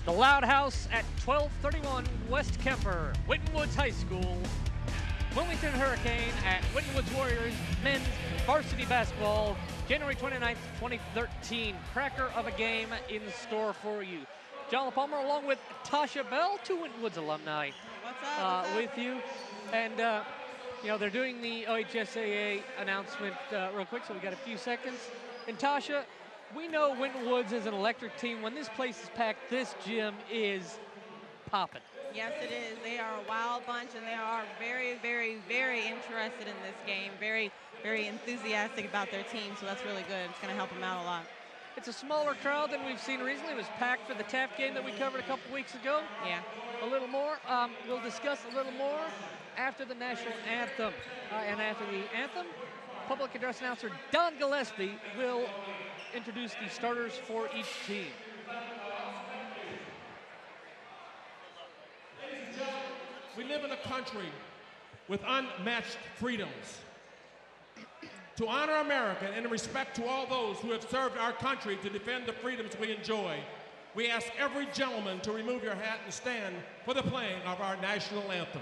The Loud House at 1231 West Kemper, Winton Woods High School. Wilmington Hurricane at Winton Woods Warriors men's varsity basketball, January 29th, 2013. Cracker of a game in store for you. John Palmer along with Tasha Bell, two Winton Woods alumni. What's up? With you. And, you know, they're doing the OHSAA announcement real quick, so we got a few seconds. And Tasha, we know Winton Woods is an electric team. When this place is packed, this gym is popping. Yes, it is. They are a wild bunch, and they are very, very, very interested in this game. Very, very enthusiastic about their team, so that's really good. It's going to help them out a lot. It's a smaller crowd than we've seen recently. It was packed for the Taft game that we covered a couple weeks ago. Yeah. A little more. We'll discuss a little more after the national anthem. And after the anthem, public address announcer Don Gillespie will introduce the starters for each team. We live in a country with unmatched freedoms. To honor America and in respect to all those who have served our country to defend the freedoms we enjoy, we ask every gentleman to remove your hat and stand for the playing of our national anthem.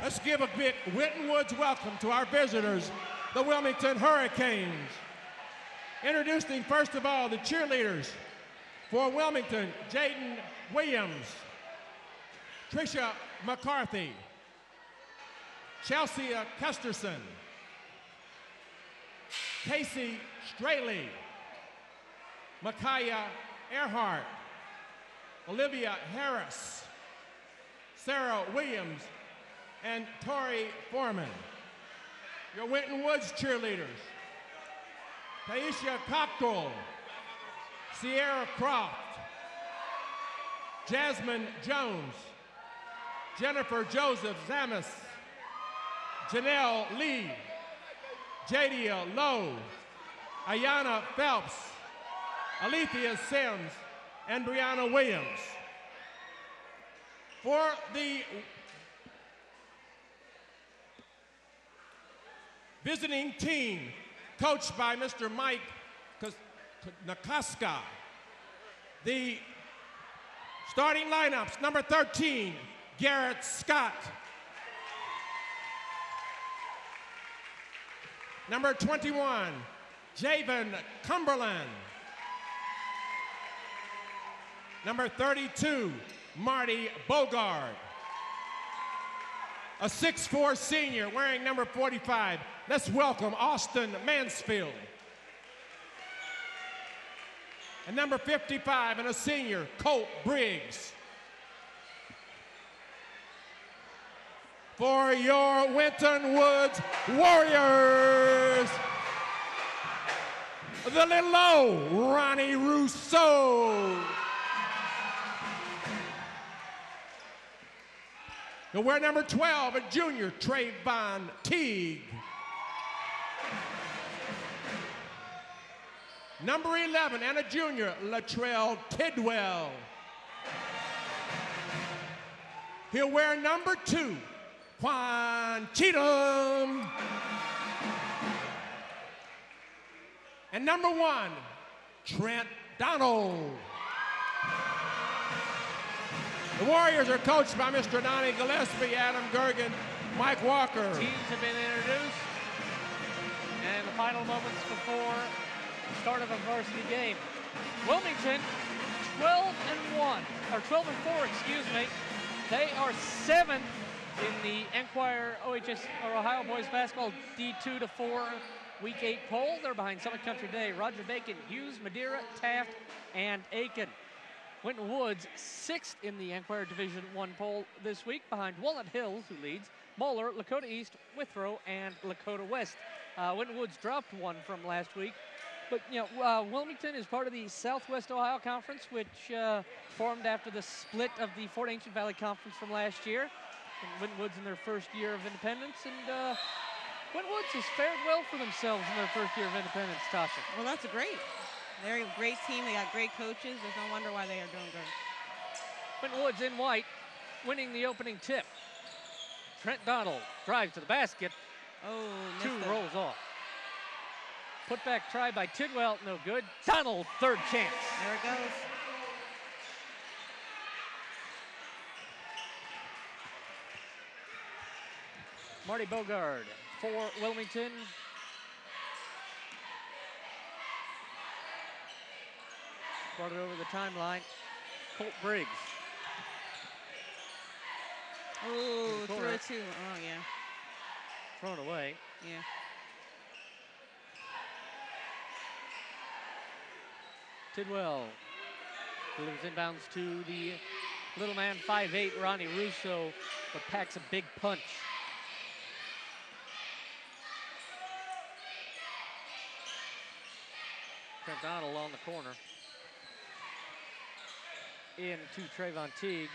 Let's give a big Winton Woods welcome to our visitors, the Wilmington Hurricanes. Introducing first of all the cheerleaders for Wilmington, Jaden Williams, Tricia McCarthy, Chelsea Kesterson, Casey Straley, Micaiah Earhart, Olivia Harris, Sarah Williams, and Tori Foreman. Your Winton Woods cheerleaders: Taisha Cockrell, Sierra Croft, Jasmine Jones, Jennifer Joseph Zamis, Janelle Lee, Jadia Lowe, Ayana Phelps, Alethea Sims, and Brianna Williams. For the visiting team, coached by Mr. Mike Nakaska. The starting lineups: number 13, Garrett Scott. Number 21, Javen Cumberland. Number 32, Marty Bogard. A 6'4" senior wearing number 45. Let's welcome Austin Mansfield. And number 55 and a senior, Colt Briggs. For your Winton Woods Warriors, the little O, Ronnie Rousseau. He'll wear number 12, a junior, Trayvon Teague. Number 11, and a junior, Latrell Tidwell. He'll wear number 2, Quan Cheatham. And number 1, Trent Donald. The Warriors are coached by Mr. Donnie Gillespie, Adam Gergen, Mike Walker. Teams have been introduced. final moments before the start of a varsity game. Wilmington, 12-1, or 12-4, excuse me. They are 7th in the Enquire OHS or Ohio Boys Basketball D2 to 4 Week 8 poll. They're behind Summit Country Day, Roger Bacon, Hughes, Madeira, Taft, and Aiken. Winton Woods, 6th in the Enquire Division 1 poll this week, behind Walnut Hills, who leads, Moeller, Lakota East, Withrow, and Lakota West. Winton Woods dropped one from last week. But, Wilmington is part of the Southwest Ohio Conference, which formed after the split of the Fort Ancient Valley Conference from last year. And Winton Woods in their first year of independence. And Winton Woods has fared well for themselves in their first year of independence, Tasha. Well, that's great. They're a great team. They got great coaches. There's no wonder why they are doing good. Winton Woods in white, winning the opening tip. Trent Donald drives to the basket. Oh, Two rolls off. Put back try by Tidwell, no good. Donald, third chance. There it goes. Marty Bogard for Wilmington. Brought it over the timeline. Colt Briggs. Oh, threw it too. Oh, yeah. Thrown away. Yeah. Tidwell delivers inbounds to the little man, 5'8", Ronnie Russo, but packs a big punch. Trent Donald on the corner. Into Trayvon Teague.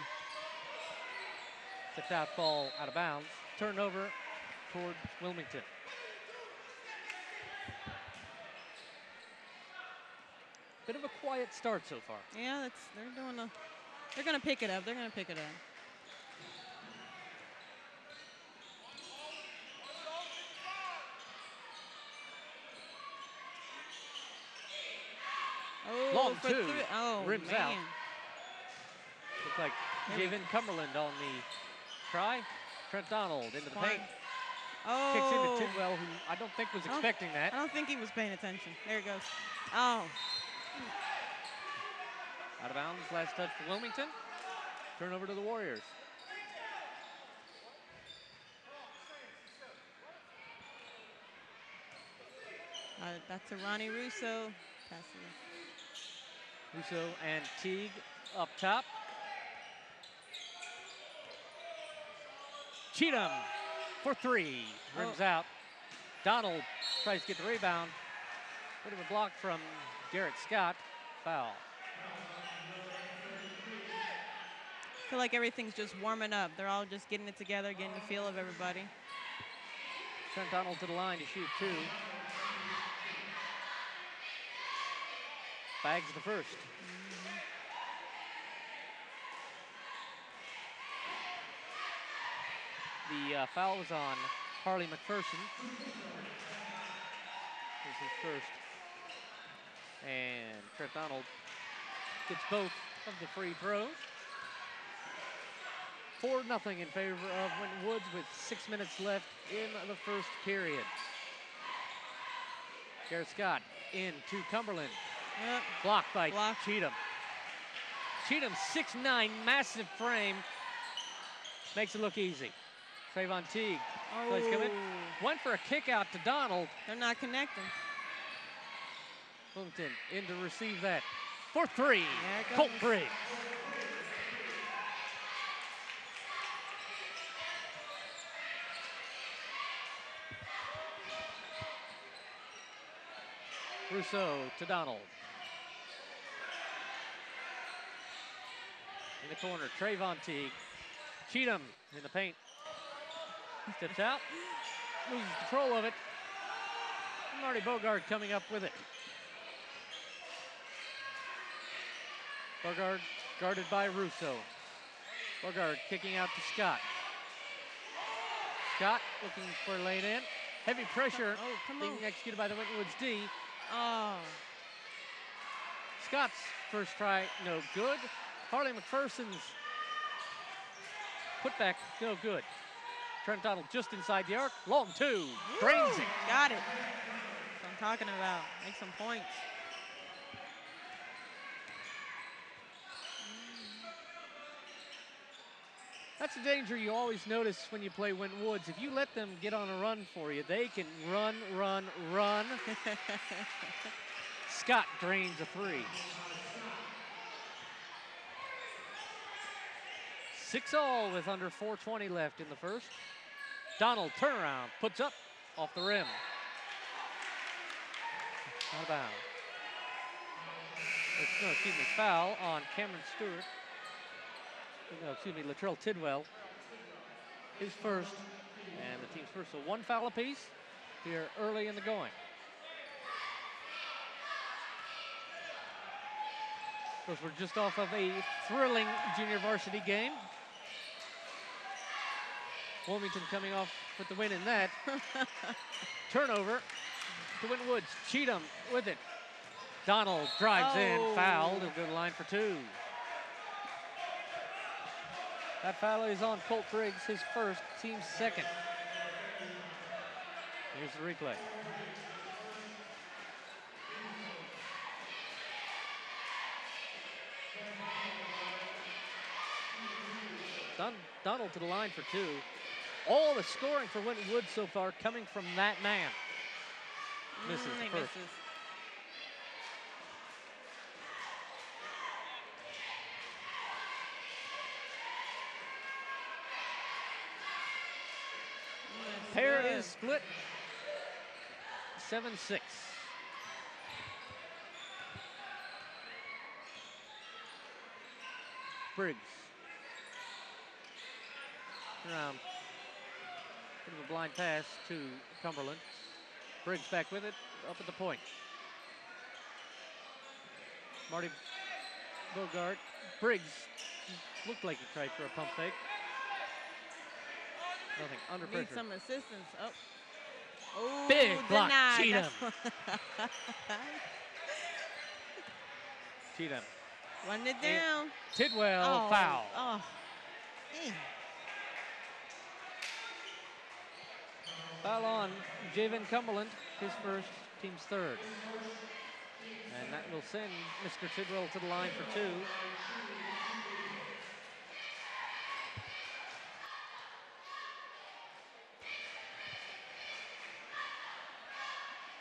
Tipped out ball out of bounds. Turnover towards Wilmington. Bit of a quiet start so far. Yeah, they're gonna pick it up. They're gonna pick it up. Oh, long two. Oh, rims man. out. Looks like Javen Cumberland on the try. Trent Donald into the paint. Oh. Kicks into Tidwell, who I don't think was expecting that. I don't think he was paying attention. There it goes. Oh. Out of bounds, last touch for Wilmington. Turnover to the Warriors. Back to Ronnie Russo. Passing it. Russo and Teague up top. Cheatham for three. Rims out. Donald tries to get the rebound. Bit of a block from Garrett Scott. Foul. I feel like everything's just warming up. They're all just getting it together, getting the feel of everybody. Trent Donald to the line to shoot two. Bags the first. The foul was on Harley McPherson. This is his first. And Trent Donald gets both of the free throws. 4-0 in favor of Winton Woods with 6 minutes left in the first period. Garrett Scott into Cumberland. Yep. Blocked by Cheatham. Cheatham, 6'9", massive frame. Makes it look easy. Trayvon Teague. Plays come in. Went for a kick out to Donald. They're not connecting. Wilmington in to receive that. For three. There it Colt goes. Briggs. Russo to Donald. In the corner, Trayvon Teague. Cheatham in the paint. Steps out, loses control of it. Marty Bogard coming up with it. Bogard guarded by Russo. Bogard kicking out to Scott. Scott looking for a lane in. Heavy pressure being executed by the Winton Woods D. Oh. Scott's first try, no good. Harley McPherson's putback, no good. Trent Donald just inside the arc. Long two. Drains it. Got it. talking about. Make some points. That's a danger you always notice when you play Winton Woods. If you let them get on a run for you, they can run, run, run. Scott drains a three. 6-all with under 4:20 left in the first. Donald turnaround, puts up off the rim. Out of bounds. No, excuse me, foul on Cameron Stewart. No, excuse me, Latrell Tidwell. His first, and the team's first. So one foul apiece here early in the going. Those were just off of a thrilling junior varsity game. Wilmington coming off with the win in that. Turnover to Winton Woods. Cheatham with it. Donald drives in, fouled. He'll go to the line for two. That foul is on Colt Briggs, his first, team's second. Here's the replay. Donald to the line for two. All the scoring for Winton Woods so far coming from that man. Misses the first. Misses. Pair is split 7-6. Briggs. Around. Bit of a blind pass to Cumberland. Briggs back with it, up at the point. Marty Bogart. Briggs looked like he tried for a pump fake. Nothing, under pressure. Need some assistance. Oh, big block, denied. Cheatham. Cheatham. Run it down. Tidwell, foul. Oh. Dang. Foul on Javen Cumberland, his first, team's third. And that will send Mr. Tidwell to the line for two.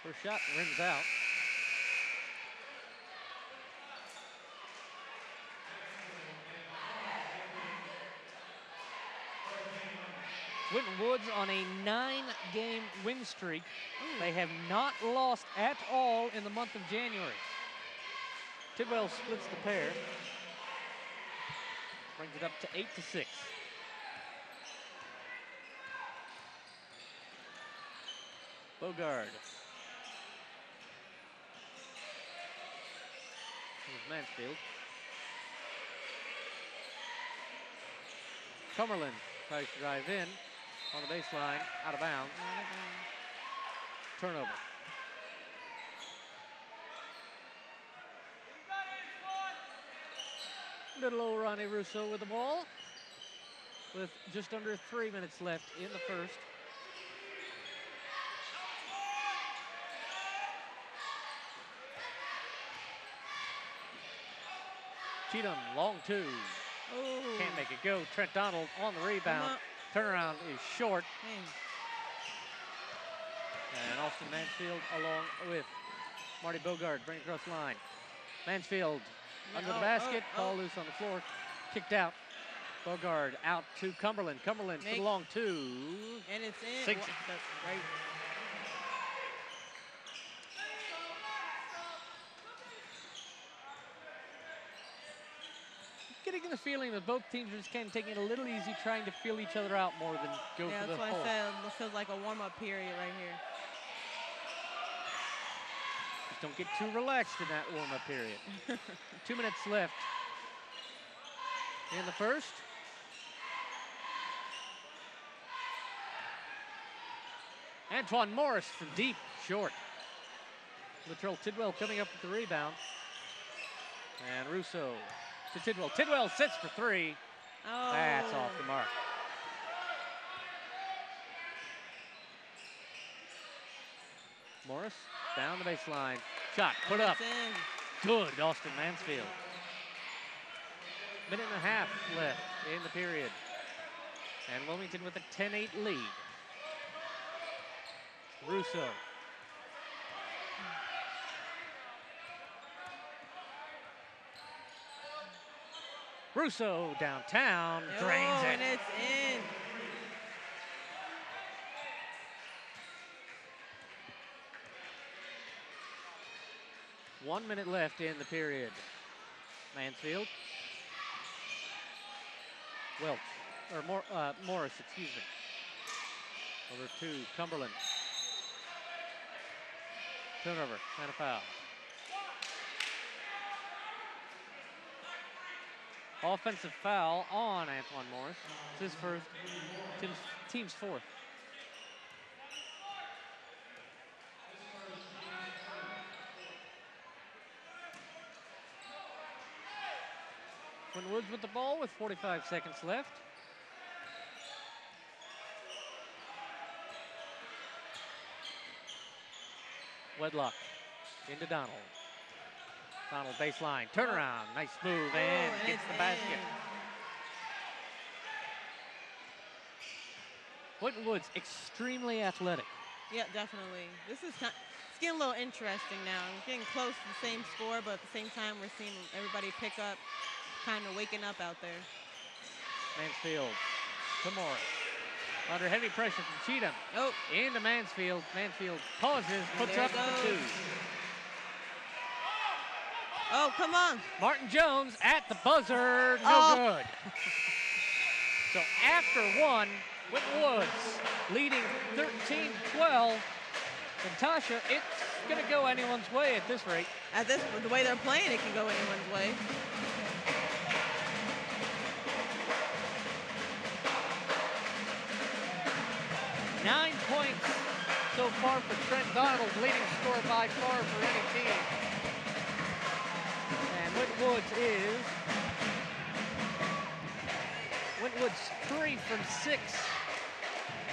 First shot rings out. Winton Woods on a 9-game win streak. They have not lost at all in the month of January. Tidwell splits the pair. Brings it up to 8-6. Bogard. Here's Mansfield. Cumberland tries to drive in on the baseline, out of bounds. Turnover. Little old Ronnie Russo with the ball, with just under 3 minutes left in the first. Cheatham, long two. Oh. Can't make it go. Trent Donald on the rebound. Turnaround is short. And Austin Mansfield along with Marty Bogard bring across the line. Mansfield under the basket, ball loose on the floor, kicked out. Bogard out to Cumberland. Cumberland for the long two. And it's in. Sinks it. That's great. Getting the feeling that both teams are just kind of taking it a little easy, trying to feel each other out more than go for the that's whole. what I said. It feels like a warm-up period right here. Just don't get too relaxed in that warm-up period. 2 minutes left in the first. Antoine Morris from deep, short. Latrell Tidwell coming up with the rebound. And Russo to Tidwell. Tidwell sits for three. Oh. That's off the mark. Morris down the baseline. Shot, put up. Good, Austin Mansfield. Minute and a half left in the period. And Wilmington with a 10-8 lead. Russo. Russo downtown, drains it. And it's in. One minute left in the period. Mansfield. Welch, or Morris, excuse me. Over to Cumberland. Turnover and a foul. Offensive foul on Antoine Morris. It's his first, team's fourth. Woods with the ball with 45 seconds left. Wedlock into Donald. Donald baseline, turnaround, nice move, and gets the basket. Winton Woods, extremely athletic. Yeah, definitely. This is it's getting a little interesting now. We're getting close to the same score, but at the same time, we're seeing everybody pick up, kind of waking up out there. Mansfield to Morris. Under heavy pressure from Cheatham. Oh. Into Mansfield. Mansfield pauses, puts up the 2. Oh, come on. Martin Jones at the buzzer, no good. So after one, Winton Woods leading 13-12. And Tasha, it's going to go anyone's way at this rate. The way they're playing, it can go anyone's way. Nine points so far for Trent Donald, leading scorer by far for any team. And Winton Woods 3 from 6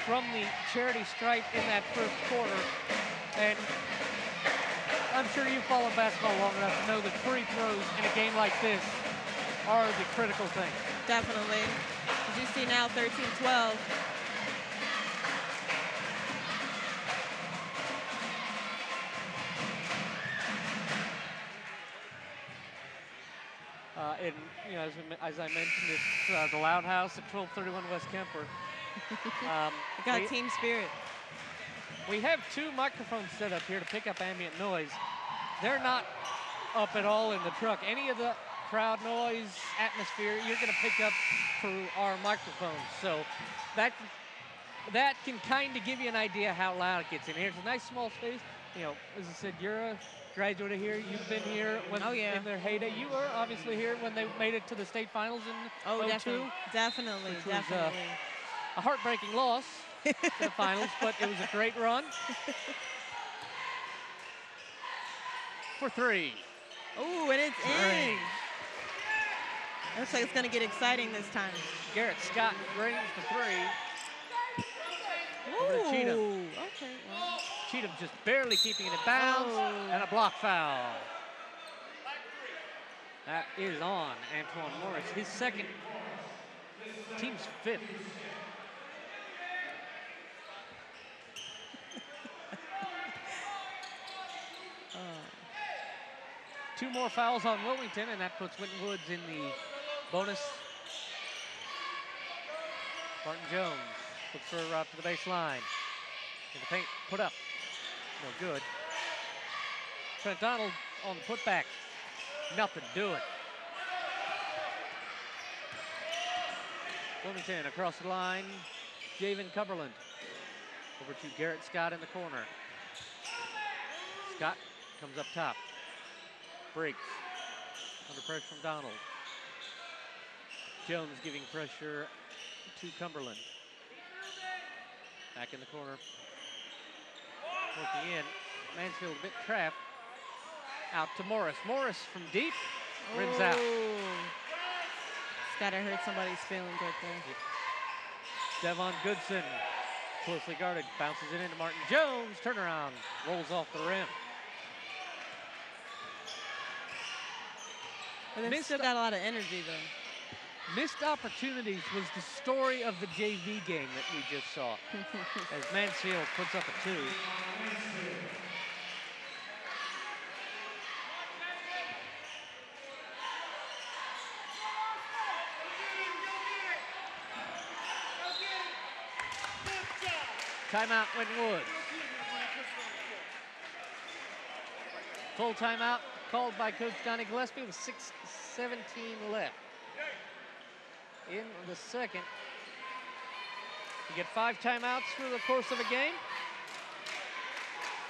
from the charity stripe in that first quarter. And I'm sure you follow basketball long enough to know that free throws in a game like this are the critical thing. Definitely. As you see now, 13-12. And you know, as I mentioned, it's the Loud House at 1231 West Kemper. Got team spirit. We have 2 microphones set up here to pick up ambient noise. They're not up at all in the truck. Any of the crowd noise, atmosphere, you're going to pick up through our microphones. So that can kind of give you an idea how loud it gets in here. It's a nice small space. You know, as I said, you're a graduate of here. You've been here when in their heyday. You were obviously here when they made it to the state finals in 02. Definitely. Which was a heartbreaking loss to the finals, but it was a great run. For 3. Ooh, and it's in. Looks like it's going to get exciting this time. Garrett Scott brings the 3. Over to Cheatham. Okay. Well. Cheatham just barely keeping it in bounds, and a block foul. That is on Antoine Morris, his second, team's 5th. Two more fouls on Wilmington, and that puts Winton Woods in the bonus. Martin Jones looks for a route to the baseline. In the paint, put up. No good. Trent Donald on the putback. Nothing doing. Wilmington across the line. Javen Cumberland. Over to Garrett Scott in the corner. Scott comes up top. Briggs under pressure from Donald. Jones giving pressure to Cumberland. Back in the corner. Working in. Mansfield a bit trapped. Out to Morris. Morris from deep. Rims out. It's gotta hurt somebody's feelings right there. Devon Goodson closely guarded, bounces it into Martin Jones, turnaround, rolls off the rim. But they've still got a lot of energy, though. Missed opportunities was the story of the JV game that we just saw. As Mansfield puts up a 2. Timeout, Winton Woods. Full timeout called by Coach Donnie Gillespie with 6:17 left. In the second, you get 5 timeouts through the course of a game.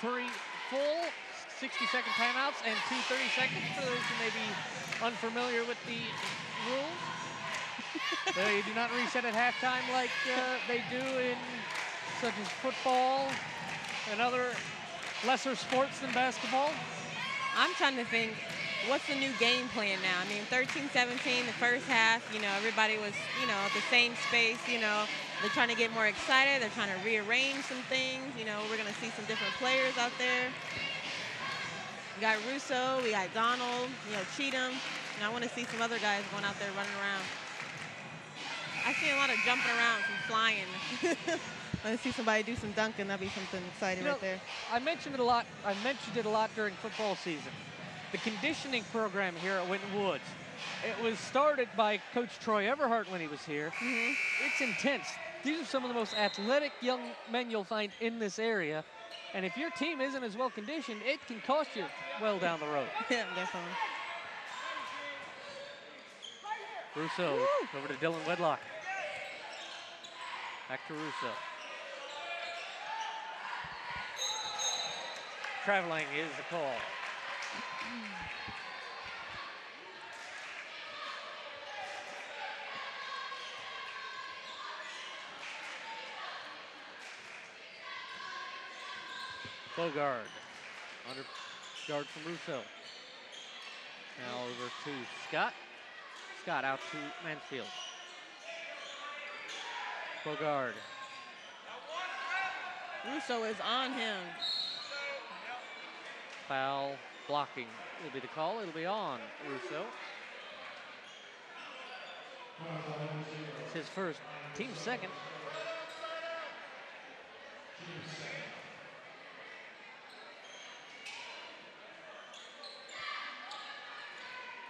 3 full 60-second timeouts and 2 30-second for those who may be unfamiliar with the rules. They do not reset at halftime like they do in such as football and other lesser sports than basketball. I'm trying to think, what's the new game plan now? I mean, 13-17, the first half, you know, everybody was, you know, at the same space, you know. They're trying to get more excited. They're trying to rearrange some things. You know, we're going to see some different players out there. We got Russo, we got Donald, you know, Cheatham. And I want to see some other guys going out there running around. I see a lot of jumping around, some flying. I want to see somebody do some dunking. That'd be something exciting right there. I mentioned it a lot. I mentioned it a lot during football season. The conditioning program here at Winton Woods. It was started by Coach Troy Everhart when he was here. It's intense. These are some of the most athletic young men you'll find in this area. And if your team isn't as well conditioned, it can cost you well down the road. Yeah, definitely. Russo over to Dylan Wedlock. Back to Russo. Traveling is the call. Bogard, under guard from Russo. Now over to Scott. Scott out to Mansfield. Bogard. Russo is on him. Foul blocking will be the call. It'll be on Russo. It's his first, team second.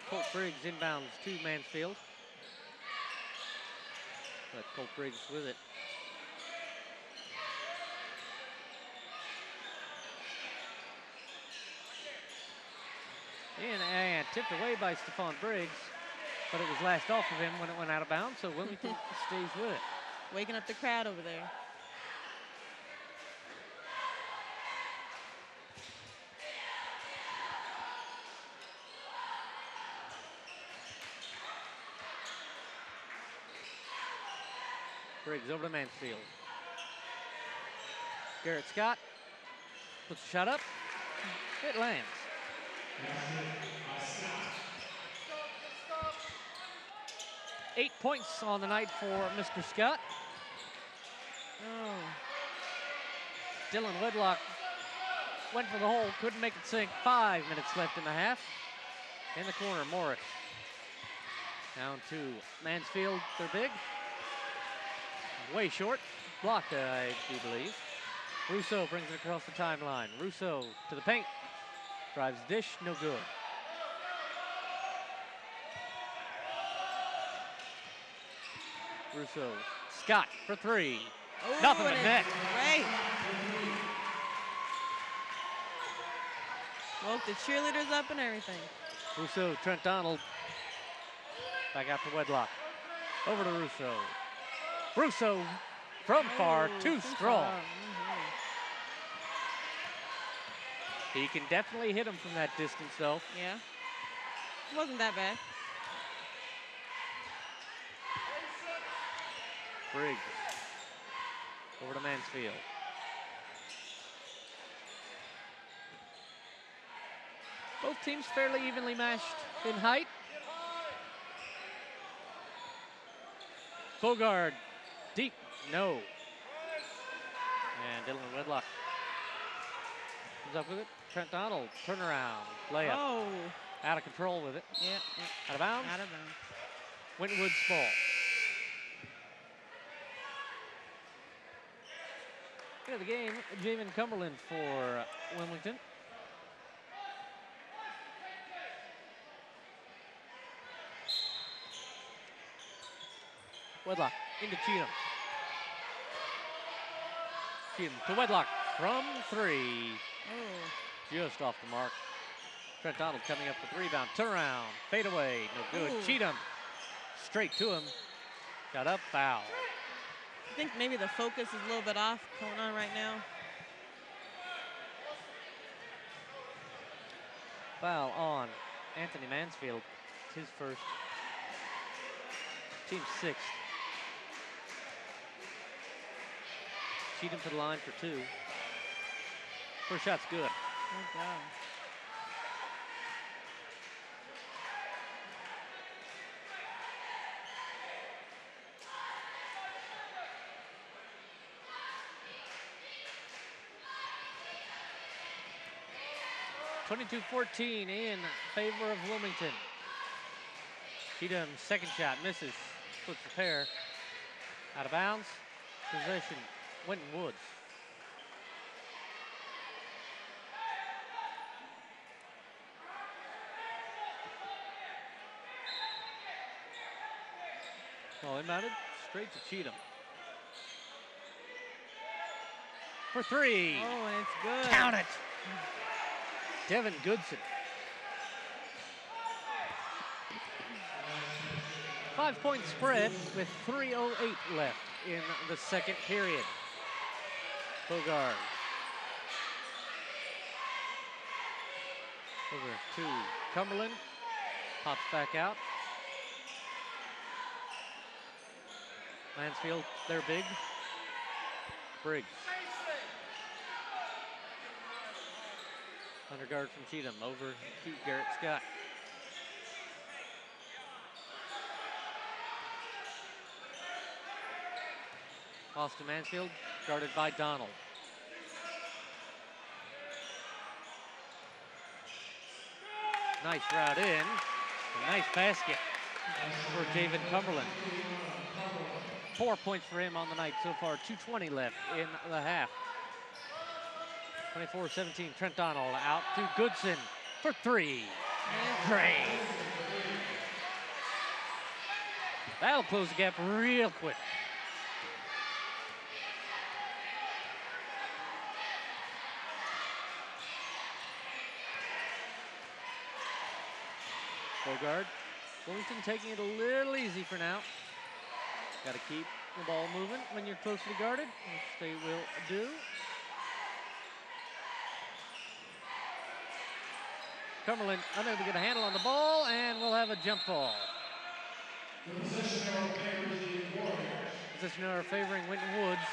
Colt Briggs inbounds to Mansfield. But Colt Briggs with it. And tipped away by Stephon Briggs, but it was lashed off of him when it went out of bounds, so Wilmington stays with it. Waking up the crowd over there. Briggs over to Mansfield. Garrett Scott puts a shot up. It lands. 8 points on the night for Mr. Scott. Dylan Wedlock went for the hole, couldn't make it sink. 5 minutes left in the half. In the corner, Morris. Down to Mansfield, they're big. Way short, blocked, I do believe. Russo brings it across the timeline. Russo to the paint. Drives the dish, no good. Russo, Scott for 3. Ooh, nothing but net. Great. Woke the cheerleaders up and everything. Russo, Trent Donald. Back out to Wedlock. Over to Russo. Russo from far, too strong. He can definitely hit him from that distance, though. Yeah. Wasn't that bad. Briggs. Over to Mansfield. Both teams fairly evenly matched in height. Bogard, deep, no. And Dylan Whitlock comes up with it. Trent Donald, turnaround, layup. Oh. Out of control with it. Yeah. Out of bounds. Out of bounds. Winton Woods ball. End of the game, Jamin Cumberland for Wilmington. Wedlock into Cheatham. Cheatham to Wedlock from three. Oh. Just off the mark. Trent Donald coming up with the rebound. Turnaround, fade away, no good. Ooh. Cheatham straight to him. Got up, foul. I think maybe the focus is a little bit off going on right now. Foul on Anthony Mansfield. It's his first. Team sixth. Cheatham to the line for two. First shot's good. Oh, God. (22-14) in favor of Wilmington. Cheatham second shot misses. Puts the pair out of bounds. Possession, Winton Woods. Ball inbounded straight to Cheatham. For three. Oh, and it's good. Count it. Devin Goodson. 5-point spread with 3:08 left in the second period. Bogard. Over to Cumberland. Pops back out. Mansfield, they're big. Briggs. Under guard from Cheatham, over to Garrett Scott. Austin Mansfield, guarded by Donald. Nice route in. A nice basket for David Cumberland. 4 points for him on the night so far. 2:20 left in the half. 24-17, Trent Donald out to Goodson for three. Great. That'll close the gap real quick. Bogard. Wilmington taking it a little easy for now. Got to keep the ball moving when you're closely guarded, which they will do. Cumberland unable to get a handle on the ball, and we'll have a jump ball. Position error favoring Winton Woods.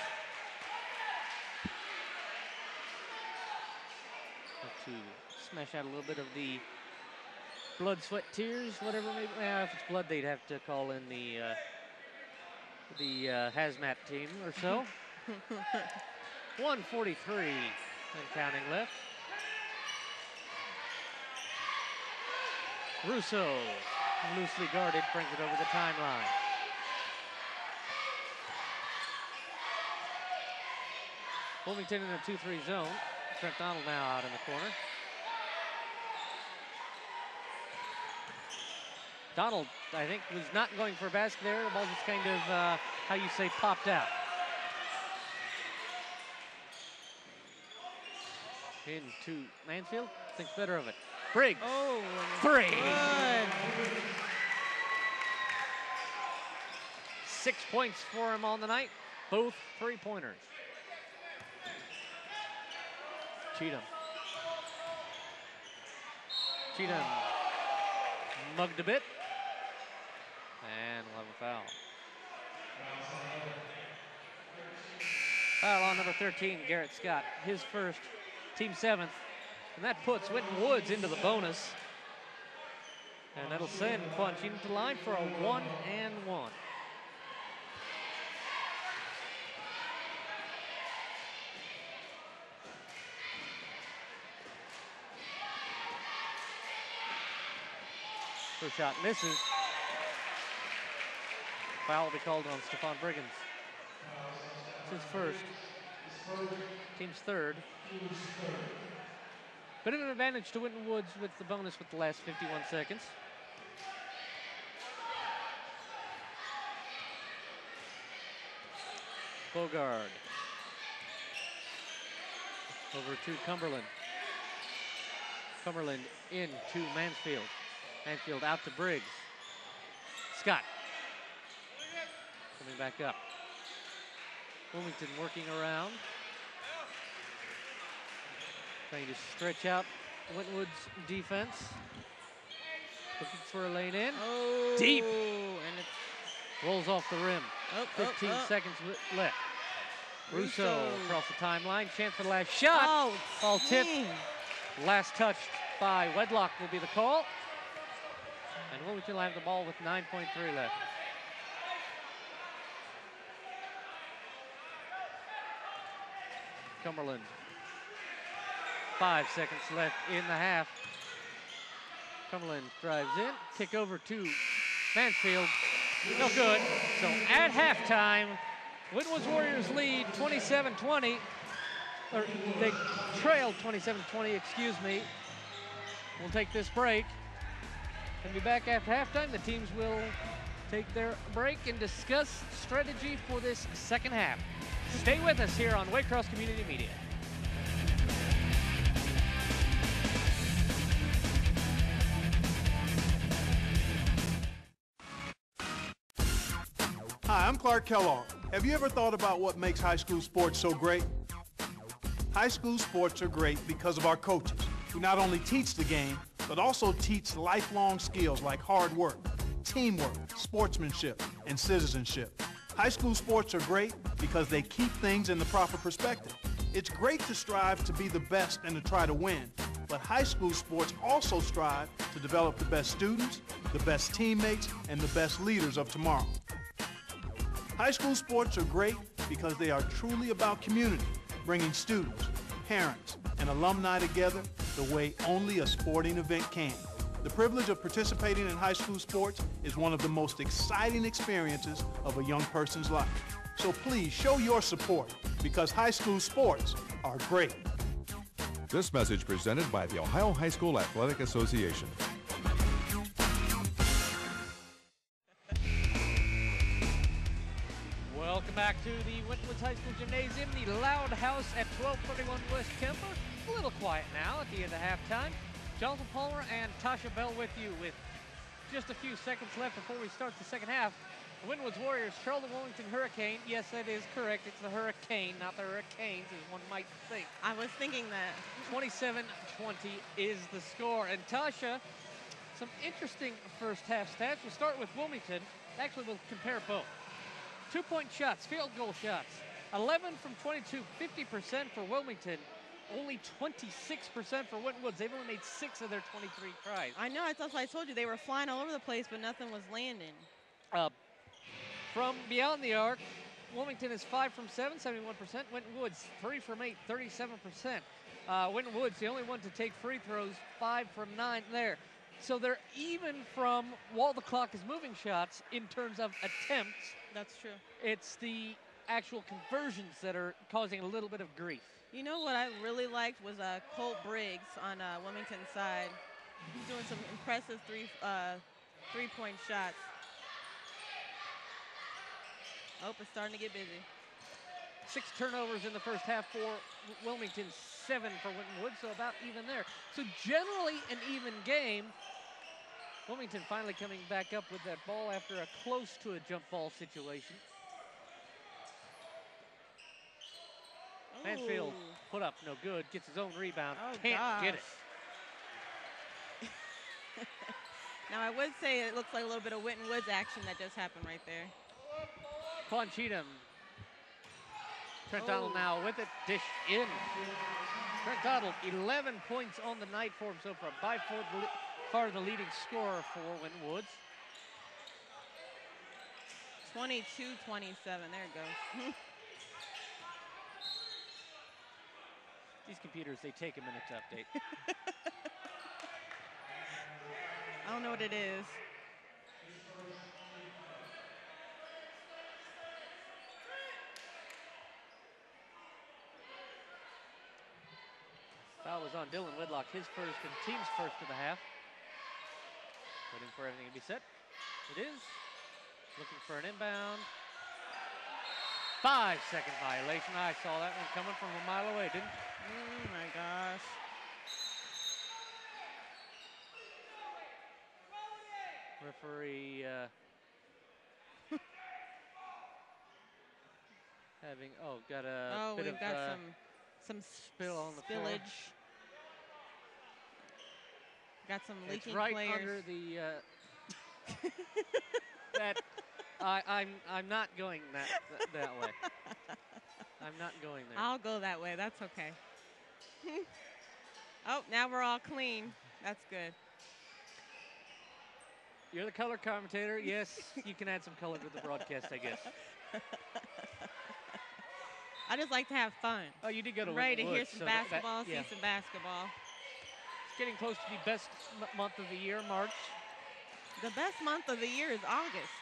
Have to smash out a little bit of the blood, sweat, tears, whatever. Maybe. If it's blood, they'd have to call in the hazmat team or so. 1:43 and counting left. Russo, loosely guarded, brings it over the timeline. Wilmington in a 2-3 zone. Trent Donald now out in the corner. Donald, I think, was not going for a basket there. The ball just kind of, how you say, popped out. Into Mansfield, thinks better of it. Briggs, Oh, three. good. 6 points for him on the night, both three-pointers. Cheatham. Cheatham mugged a bit. And we'll have a foul. Foul on number 13, Garrett Scott. His first, team seventh. And that puts Winton Woods into the bonus. And that'll send Quanchino to the line for a 1-and-1. First shot misses. Foul will be called on Stephon Briggins. It's his first. Team's third. Bit of an advantage to Winton Woods with the bonus with the last 51 seconds. Bogard. Over to Cumberland. Cumberland into Mansfield. Mansfield out to Briggs. Scott. Coming back up. Wilmington working around. Trying to stretch out Wintonwood's defense. Looking for a lane in. Oh, deep. And it Rolls off the rim. 15 seconds left. Russo across the timeline. Chance for the last shot. Oh, Ball tipped. Last touched by Wedlock will be the call. And Wilmington will have the ball with 9.3 left. Cumberland. 5 seconds left in the half. Cumberland drives in. Kick over to Mansfield. No good. So at halftime, Wintonwood's Warriors lead 27-20. Or they trailed 27-20, excuse me. We'll take this break and be back after halftime. The teams will take their break and discuss strategy for this second half. Stay with us here on Waycross Community Media. Hi, I'm Clark Kellogg. Have you ever thought about what makes high school sports so great? High school sports are great because of our coaches, who not only teach the game, but also teach lifelong skills like hard work, teamwork, sportsmanship, and citizenship. High school sports are great because they keep things in the proper perspective. It's great to strive to be the best and to try to win, but high school sports also strive to develop the best students, the best teammates, and the best leaders of tomorrow. High school sports are great because they are truly about community, bringing students, parents, and alumni together the way only a sporting event can. The privilege of participating in high school sports is one of the most exciting experiences of a young person's life. So please show your support because high school sports are great. This message presented by the Ohio High School Athletic Association. Welcome back to the Winton High School Gymnasium, the Loud House at 1231 West Kemper. A little quiet now at the end of halftime. Jonathan Palmer and Tasha Bell with you with just a few seconds left before we start the second half. The Wintonwood's Warriors trail the Wilmington Hurricane. Yes, that is correct. It's the Hurricane, not the Hurricanes, as one might think. I was thinking that. 27-20 is the score. And Tasha, some interesting first half stats. We'll start with Wilmington. Actually, we'll compare both. 2-point shots, field goal shots. 11 from 22, 50% for Wilmington. Only 26% for Winton Woods. They've only made 6 of their 23 tries. I know, I told you, they were flying all over the place, but nothing was landing. From beyond the arc, Wilmington is 5 from 7, 71%. Winton Woods, 3 from 8, 37%. Winton Woods, the only one to take free throws, 5 from 9 there. So they're even from while the clock is moving shots in terms of attempts. That's true. It's the actual conversions that are causing a little bit of grief. You know what I really liked was Colt Briggs on Wilmington's side. He's doing some impressive three-point shots. Oh, it's starting to get busy. 6 turnovers in the first half for Wilmington, 7 for Winton Woods, so about even there. So generally an even game. Wilmington finally coming back up with that ball after a close to a jump ball situation. Ooh. Mansfield put up, no good, gets his own rebound, Oh, can't get it. Now I would say it looks like a little bit of Winton Woods action that just happened right there. Quan Cheatham. Trent Donald now with it, dish in. Trent Donald, 11 points on the night for him so far, by far the leading scorer for Winton Woods. 22-27, there it goes. These computers, they take a minute to update. don't know what it is. Foul was on Dylan Whitlock, his first and team's first of the half. Waiting for everything to be set. It is. Looking for an inbound. 5-second violation. I saw that one coming from a mile away, didn't you? Oh my gosh. Referee having, got a bit we've of got some spill on the floor. spillage. Got some leaking It's right players. under the that I'm not going that way. I'm not going there. I'll go that way. That's okay. Oh, now we're all clean. That's good. You're the color commentator. Yes, you can add some color to the broadcast, I guess. I just like to have fun. Oh, you did go to I'm ready to Winton hear Woods, some so basketball, yeah. see some basketball. It's getting close to the best month of the year, March. The best month of the year is August.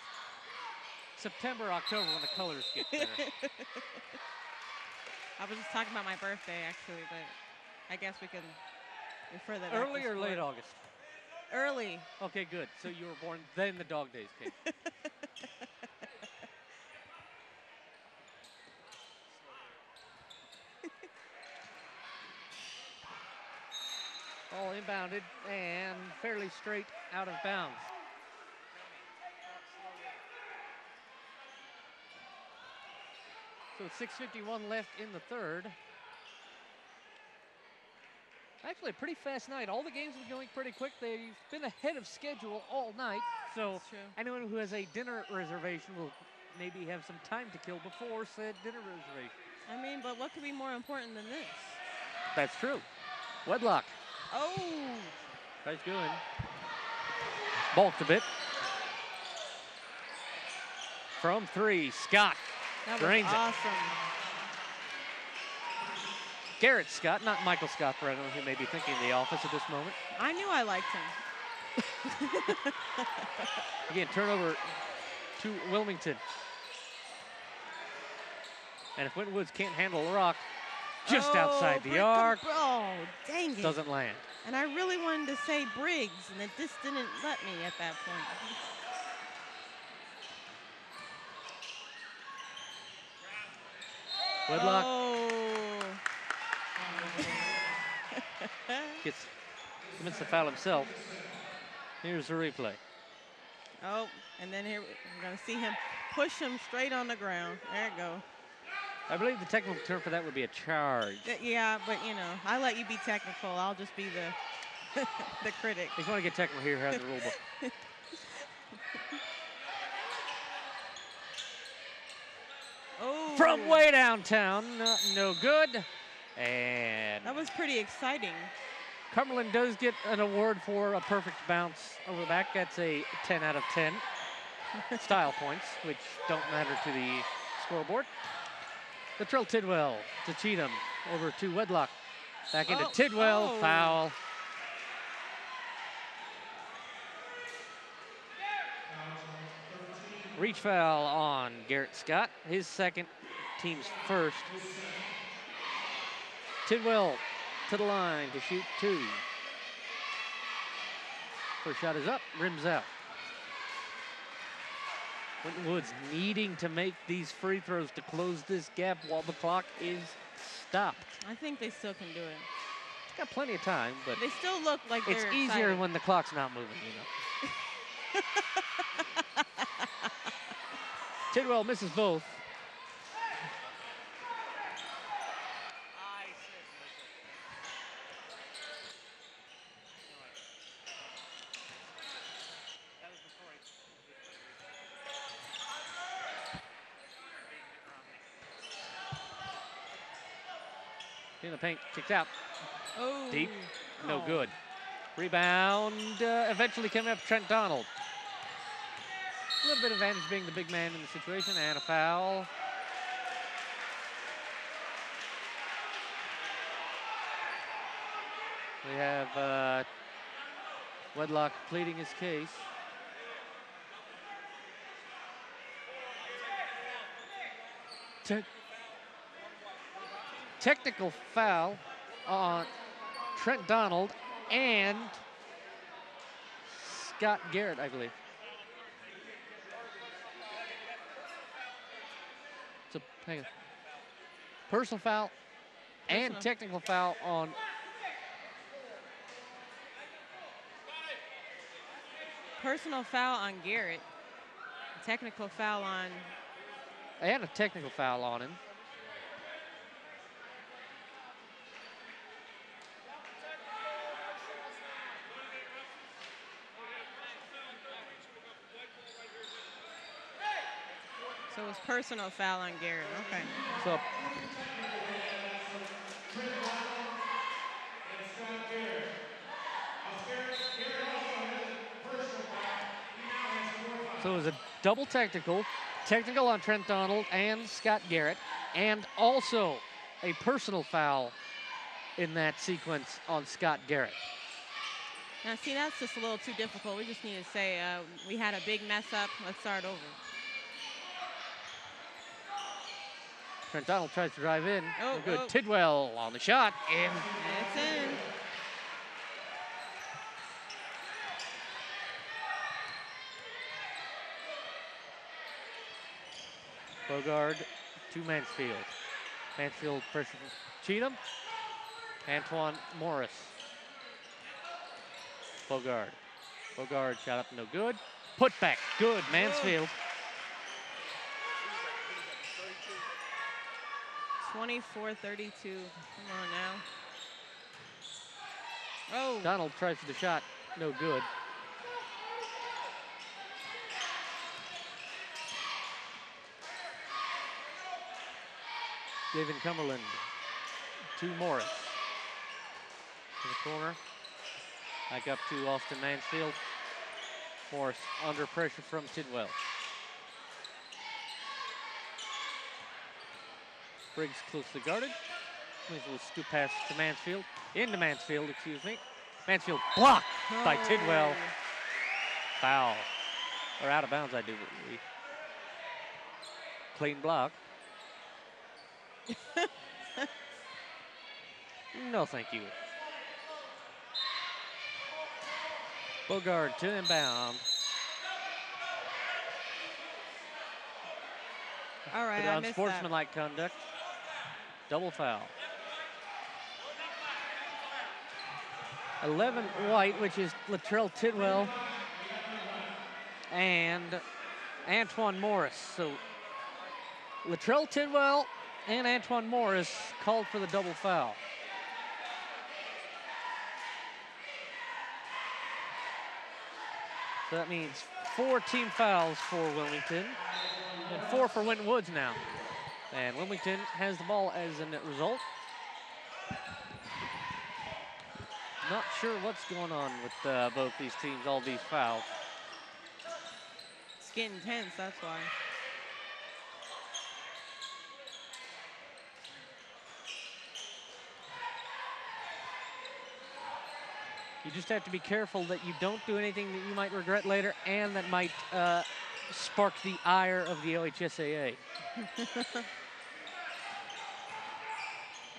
September, October, when the colors get better. I was just talking about my birthday, actually, but I guess we can refer that back Early to or sport. late August? Early. Okay, good. So you were born, then the dog days came. Ball inbounded and fairly straight out of bounds. So 6:51 left in the third. Actually, a pretty fast night. All the games have been going pretty quick. They've been ahead of schedule all night. So That's true. anyone who has a dinner reservation will maybe have some time to kill before said dinner reservation. I mean, but what could be more important than this? That's true. Wedlock. Oh! Tries to go in. Balked a bit. From three, Scott That drains was it. awesome. Garrett Scott, not Michael Scott, for anyone who may be thinking The Office at this moment. I knew I liked him. Again, turnover to Wilmington. And if Winton Woods can't handle the rock, just outside the arc, Oh, dang it. doesn't land. And I really wanted to say Briggs, and it just didn't let me at that point. Wedlock Oh. commits the foul himself. Here's the replay. Oh, and then here we're going to see him push him straight on the ground. There you go. I believe the technical term for that would be a charge. Yeah, but, you know, I let you be technical. I'll just be the the critic. If you want to get technical here, have the rule book. Oh. From way downtown, no good. And That was pretty exciting. Cumberland does get an award for a perfect bounce over the back. That's a 10 out of 10 style points, which don't matter to the scoreboard. Latrell Tidwell to Cheatham, over to Wedlock. Back into Tidwell, foul. Reach foul on Garrett Scott, his second, team's first. Tidwell to the line to shoot two. First shot is up, rims out. Winton Woods needing to make these free throws to close this gap while the clock is stopped. I think they still can do it. It's got plenty of time, but They still look like it's they're easier excited. when the clock's not moving, you know. Tidwell misses both. In the paint, kicked out. Oh. Deep, no Oh. good. Rebound, eventually coming up Trent Donald. A little bit of advantage being the big man in the situation, and a foul. We have Wedlock pleading his case. Technical foul on Trent Donald and Scott Garrett, I believe. So, hang on. Personal foul and technical foul on personal foul on Garrett. Technical foul on. And a technical foul on him. So it was personal foul on Garrett. Okay. So it was a double technical on Trent Donald and Scott Garrett, and also a personal foul in that sequence on Scott Garrett. Now, see, that's just a little too difficult. We just need to say we had a big mess up. Let's start over. Trent Donald tries to drive in. Oh, Good. oh. Tidwell on the shot. In. It's in. Bogard to Mansfield. Mansfield pressure from Cheatham. Antoine Morris. Bogard. Bogard shot up, no good. Put back, good. Mansfield. 24-32. Come on now. Oh. Donald tries for the shot, no good. David Cumberland to Morris. To the corner. Back up to Austin Mansfield. Morris under pressure from Tidwell. Briggs closely guarded. We'll scoop pass to Mansfield. Into Mansfield, excuse me. Mansfield blocked by Tidwell. Foul. Or out of bounds, I do believe. Clean block. No, thank you. Bogard to inbound. All right, I missed that. Unsportsmanlike conduct. Double foul. 11 white, which is Latrell Tidwell and Antoine Morris. So Latrell Tidwell and Antoine Morris called for the double foul. So that means 4 team fouls for Wilmington and 4 for Winton Woods now. And Wilmington has the ball as a result. Not sure what's going on with both these teams, all these fouls. It's getting tense, that's why. You just have to be careful that you don't do anything that you might regret later and that might spark the ire of the OHSAA.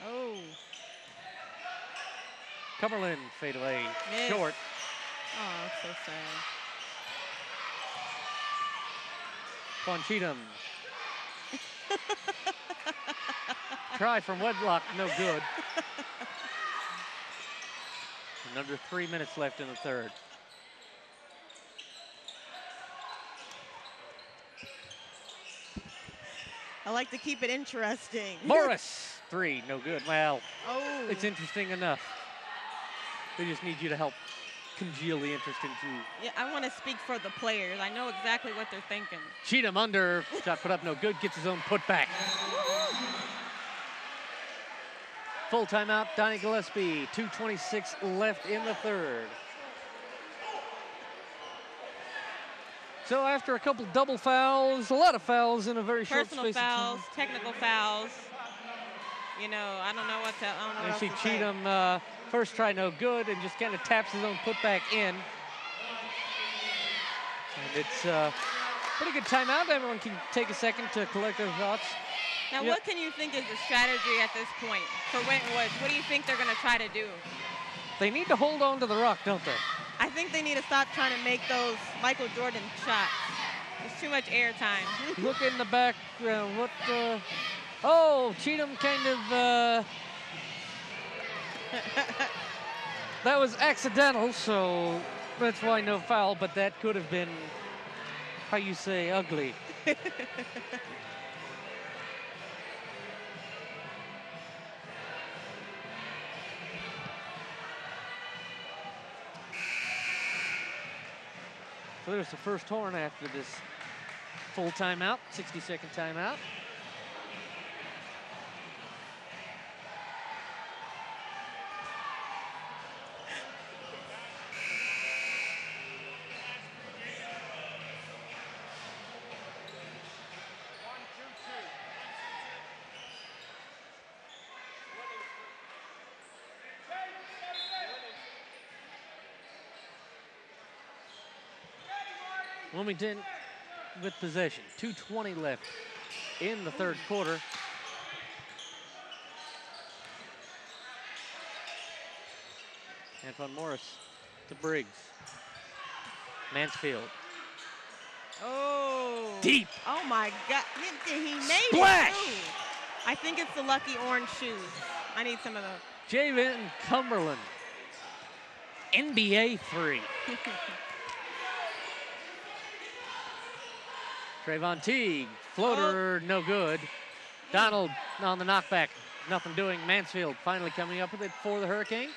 Oh. Cumberland fade away, Miss. short. Oh, that's so sad. Quan Cheatham. Try from Wedlock, no good. And under 3 minutes left in the third. I like to keep it interesting. Morris, 3, no good. Well, Oh. it's interesting enough. We just need you to help congeal the interest into. Yeah, I want to speak for the players. I know exactly what they're thinking. Cheatham under, shot put up, no good, gets his own putback. Full timeout, Donnie Gillespie, 2:26 left in the third. So after a couple double fouls, a lot of fouls in a very short space Personal fouls, of time. technical fouls. You know, I don't know what I else see to say. Cheatham first try no good and just kind of taps his own putback in. It's a pretty good timeout. Everyone can take a second to collect their thoughts. Now, what can you think is the strategy at this point for Winton Woods? What do you think they're going to try to do? They need to hold on to the rock, don't they? I think they need to stop trying to make those Michael Jordan shots. There's too much air time. Look in the back. Oh, Cheatham kind of... that was accidental, so that's why no foul, but that could have been, how you say, ugly. So there's the first horn after this full timeout, 60-second timeout. Wilmington with possession. 2:20 left in the third quarter. Antoine Morris to Briggs. Mansfield. Oh. Deep. Oh, my God. He made Splash. it, too. I think it's the lucky orange shoes. I need some of those. Javen Cumberland. NBA 3. Trayvon Teague, floater, no good. Donald on the knockback, nothing doing. Mansfield finally coming up with it for the Hurricane.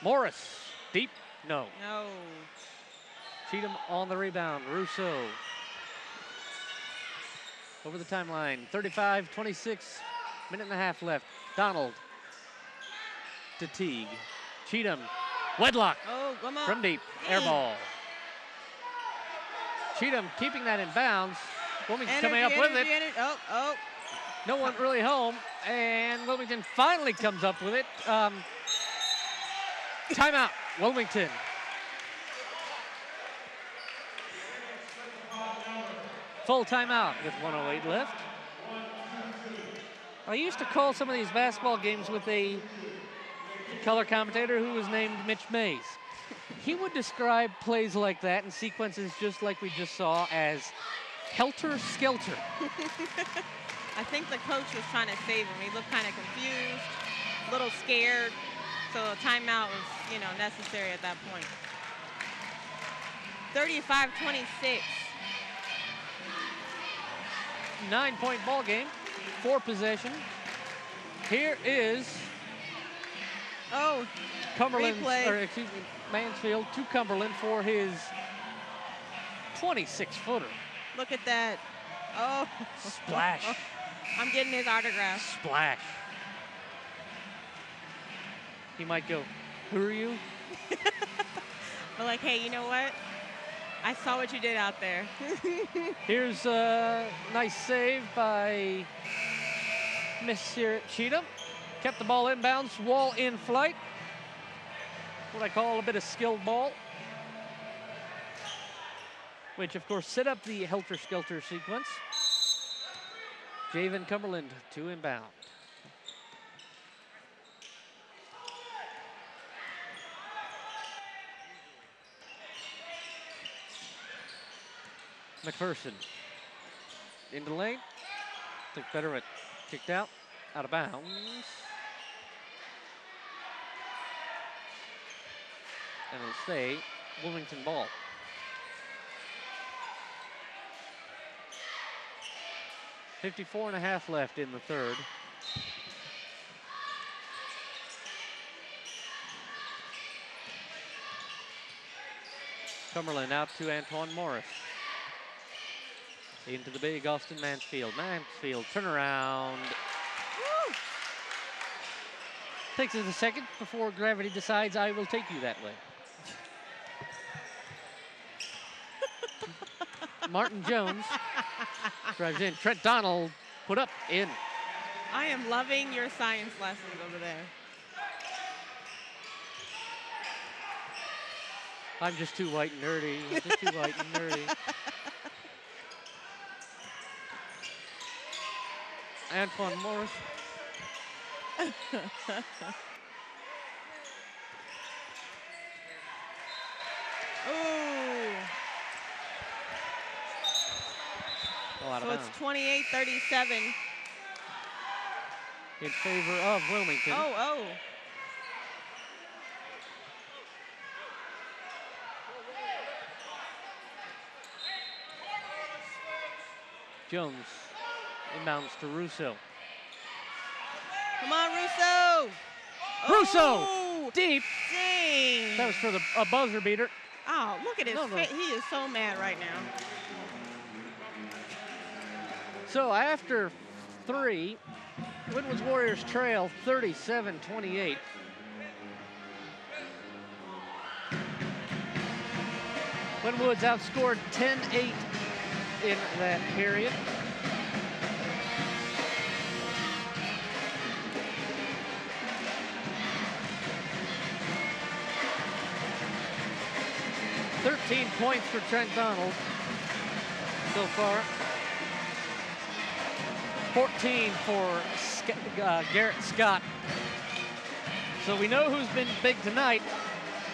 Morris, deep, no. No. Cheatham on the rebound, Rousseau. Over the timeline, 35-26, minute and a half left. Donald to Teague. Cheatham. Wedlock from deep, air ball. Cheatham keeping that in bounds. Wilmington coming up with it. No one really home, and Wilmington finally comes up with it. Timeout, Wilmington. Full timeout with 1:08 left. I used to call some of these basketball games with a color commentator who was named Mitch Mays. He would describe plays like that and sequences just like we just saw as helter-skelter. I think the coach was trying to save him. He looked kind of confused, a little scared, so a timeout was, necessary at that point. 35-26. 9-point ball game, 4 possession. Here is Cumberland, Mansfield to Cumberland for his 26-footer. Look at that. Oh. Splash. I'm getting his autograph. Splash. He might go, who are you? But like, hey, you know what? I saw what you did out there. Here's a nice save by Monsieur Cheatham. Kept the ball inbounds, wall in flight. What I call a bit of skilled ball. Which, of course, set up the helter-skelter sequence. Javen Cumberland to inbound. McPherson into the lane. Took better at kicked out of bounds. And it'll stay Wilmington ball. .54.5 left in the third. Cumberland out to Antoine Morris. Into the big Austin Mansfield. Mansfield turnaround. Woo! Takes us a second before gravity decides I will take you that way. Martin Jones drives in. Trent Donald put up in. I am loving your science lessons over there. I'm just too white and nerdy. I'm just too white and nerdy. Antoine Morris. Ooh. So it's 28-37. In favor of Wilmington. Oh. Jones inbounds to Russo. Come on, Russo. Russo, Oh, deep. dang. That was for a buzzer beater. Oh, look at his face. He is so mad right now. So after 3, Winton's Warriors trail 37-28. Winwood's outscored 10-8 in that period. $13 points for Trent Donald so far. 14 for Garrett Scott. So we know who's been big tonight.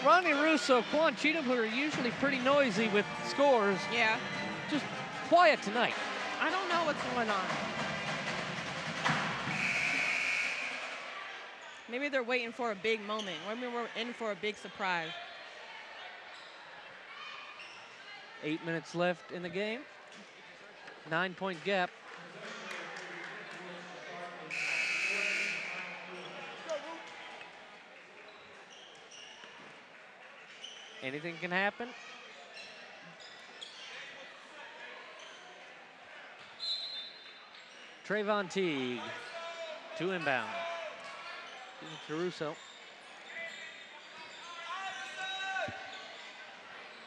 Ronnie Russo, Quan Cheatham, who are usually pretty noisy with scores. Yeah. Just quiet tonight. I don't know what's going on. Maybe they're waiting for a big moment. Maybe we're in for a big surprise. 8 minutes left in the game. 9-point gap. Anything can happen. Trayvon Teague, 2 inbound. To Russo.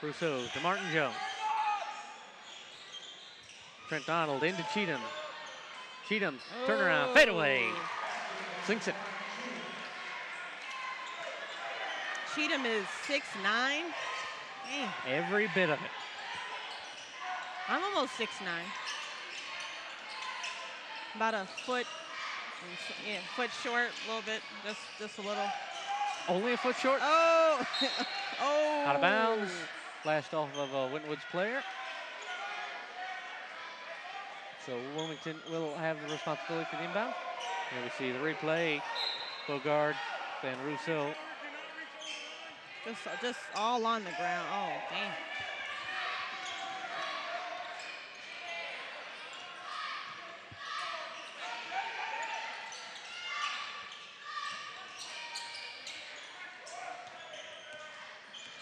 Russo to Martin Jones. Trent Donald into Cheatham. Cheatham's turnaround, fadeaway. Sinks it. Cheatham is 6'9". Dang. Every bit of it. I'm almost 6'9". About a foot, foot short, a little bit, just a little. Only a foot short? Oh! Oh! Out of bounds. Flashed off of Winwood's player. So Wilmington will have the responsibility for the inbound. Here we see the replay. Bogard, Van Russo. Just all on the ground. Oh, dang.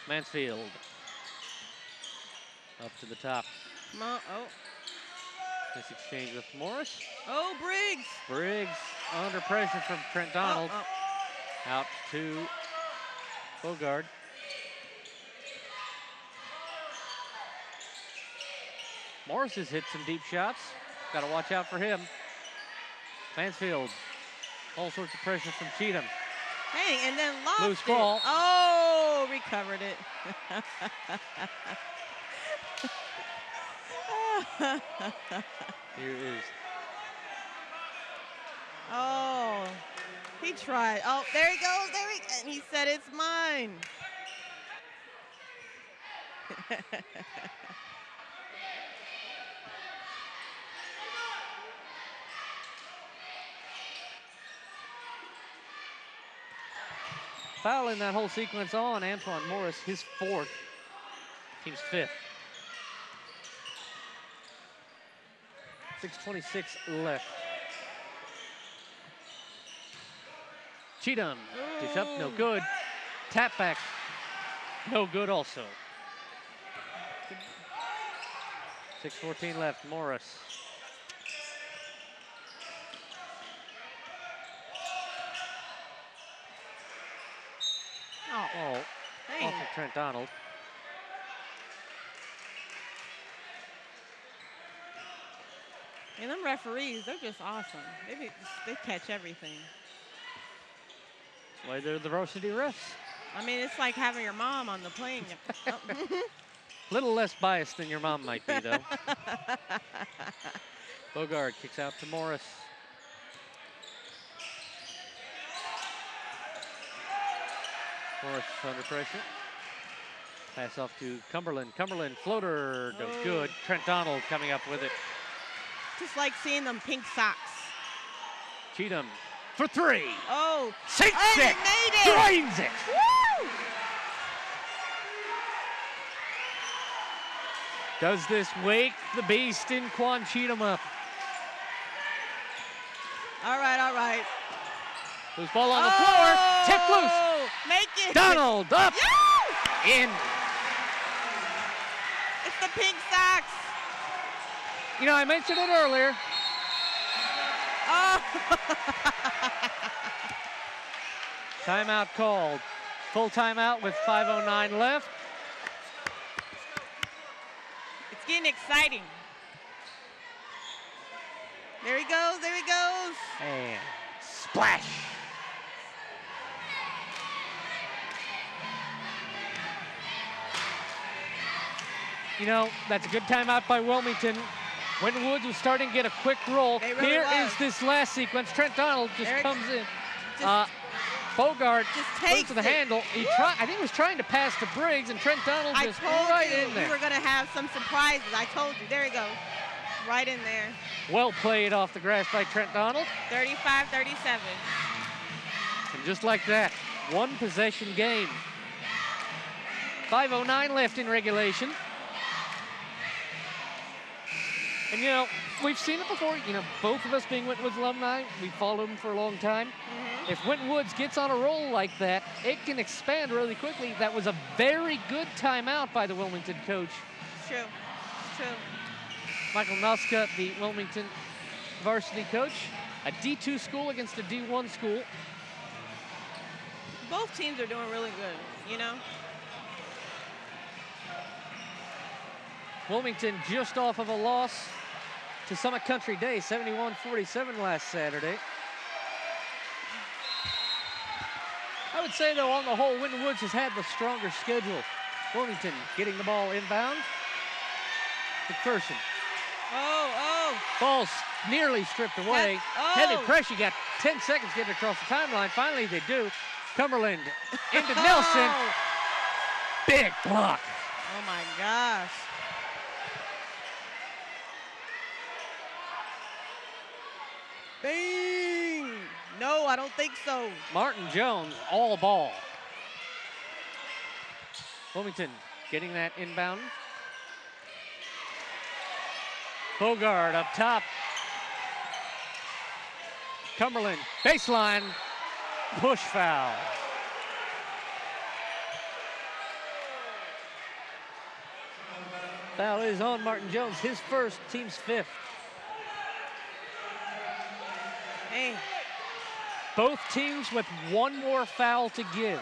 Mansfield. Up to the top. Come on. Oh. This exchange with Morris. Oh, Briggs. Briggs under pressure from Trent Donald. Out to Bogard. Morris has hit some deep shots. Got to watch out for him. Mansfield. All sorts of pressure from Cheatham. Dang, and then lost Loose ball. Oh, recovered it. Here is. Oh, he tried. Oh, there he goes. And he said, it's mine. Fouling that whole sequence on Antoine Morris, his 4th, team's 5th. 6:26 left. Cheatham, dish up, no good. Tap back, no good also. 6:14 left, Morris. Oh, off of Trent Donald. And them referees, they're just awesome. They catch everything. That's why they're the varsity refs. I mean, it's like having your mom on the plane. Oh. Little less biased than your mom might be, though. Bogard kicks out to Morris. Morris under pressure. Pass off to Cumberland. Cumberland floater, no good. Trent Donald coming up with it. Just like seeing them pink socks. Cheatham for three. Oh. Sinks and it. Made it. Drains it. Woo! Does this wake the beast in Quan Cheatham up? All right, all right. Loose ball on the floor. Tipped loose. Make it. Donald up. Yeah! In. It's the pink socks. You know, I mentioned it earlier. Oh. Timeout called. Full timeout with 5:09 left. It's getting exciting. There he goes, there he goes. And splash. You know, that's a good timeout by Wilmington. Winton Woods was starting to get a quick roll. Really Here was. is this last sequence. Trent Donald just comes in. Bogard just goes takes to the it. handle. I think he was trying to pass to Briggs, and Trent Donald just right in there. We were going to have some surprises. I told you. There you go. Right in there. Well played off the grass by Trent Donald. 35-37. And just like that, one possession game. 5:09 left in regulation. And, you know, we've seen it before. You know, both of us being Winton Woods alumni, we followed them for a long time. Mm-hmm. If Winton Woods gets on a roll like that, it can expand really quickly. That was a very good timeout by the Wilmington coach. It's true. It's true. Michael Nuska, the Wilmington varsity coach. A D2 school against a D1 school. Both teams are doing really good, you know? Wilmington just off of a loss to Summit Country Day, 71-47 last Saturday. I would say, though, on the whole, Winton Woods has had the stronger schedule. Wilmington getting the ball inbound. McPherson. Oh. Ball's nearly stripped away. Oh. Heavy pressure. You got 10 seconds getting across the timeline. Finally, they do. Cumberland into Nelson. Big block. Oh, my gosh. Bang! No, I don't think so. Martin Jones, all ball. Wilmington getting that inbound. Bogard up top. Cumberland, baseline, push foul. Foul is on Martin Jones, his first, team's fifth. Hey. Both teams with one more foul to give.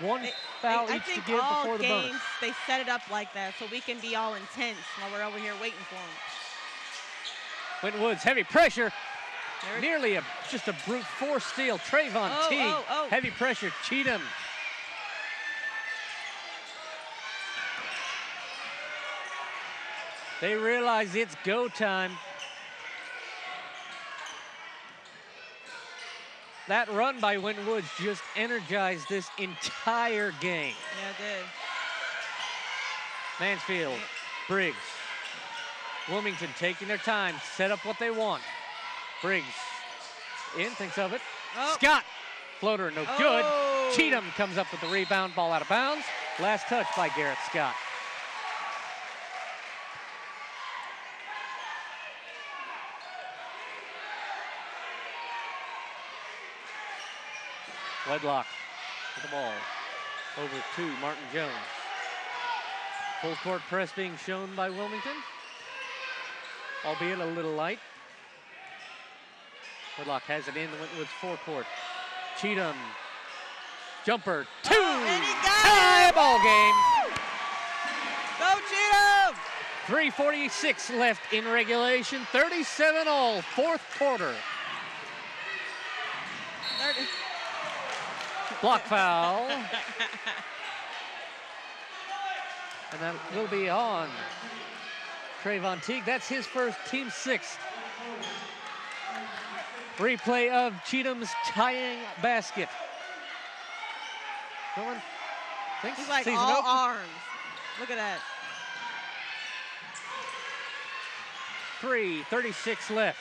One foul each to give before the bonus. Games, they set it up like that so we can be all intense while we're over here waiting for them. Winton Woods, heavy pressure. Nearly just a brute force steal. Trayvon Teague, heavy pressure. Cheatham. They realize it's go time. That run by Winton Woods just energized this entire game. Yeah, it did. Mansfield, Briggs. Wilmington taking their time, set up what they want. Briggs in, thinks of it. Oh. Scott, floater, no good. Cheatham comes up with the rebound, ball out of bounds. Last touch by Garrett Scott. Wedlock with the ball over to Martin Jones. Full court press being shown by Wilmington, albeit a little light. Wedlock has it in the Winton Woods forecourt. Cheatham, jumper, two, tie ball game. Go Cheatham! 3:46 left in regulation, 37-all, fourth quarter. Block foul. And that will be on Trayvon Teague. That's his first, team 6th. Replay of Cheatham's tying basket. Someone thinks He's like season all open. arms. Look at that. 3:36 left.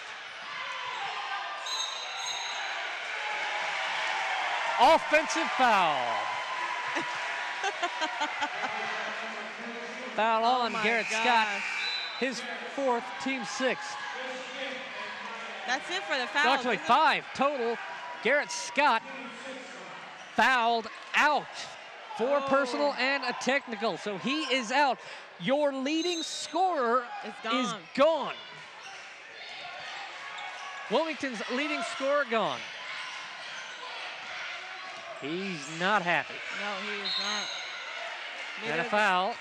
Offensive foul. Foul on Garrett Scott. His 4th, team 6th. That's it for the fouls. Actually, 5 total. Garrett Scott fouled out. 4 personal and a technical, so he is out. Your leading scorer is gone. Wilmington's leading scorer gone. He's not happy. No, he is not. And a foul.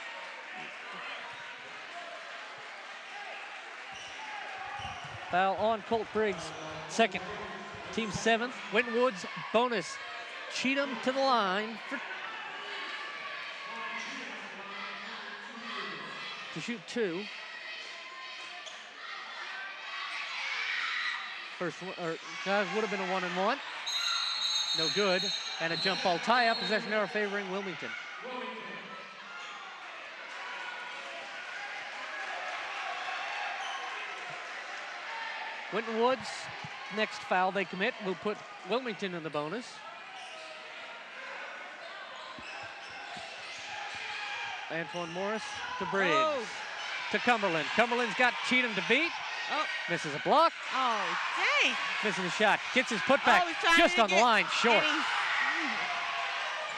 Foul on Colt Briggs, 2nd. Team 7th. Winton Woods bonus. Cheatham to the line to shoot 2. First one, or guys, would have been a 1-and-1. No good. And a jump ball tie-up. Possession error favoring Wilmington. Winton Woods, next foul they commit will put Wilmington in the bonus. Antoine Morris to Briggs. Oh. To Cumberland. Cumberland's got Cheatham to beat. Oh. Misses a block. Oh, dang. Misses a shot. Gets his putback He's just to on the line, short. and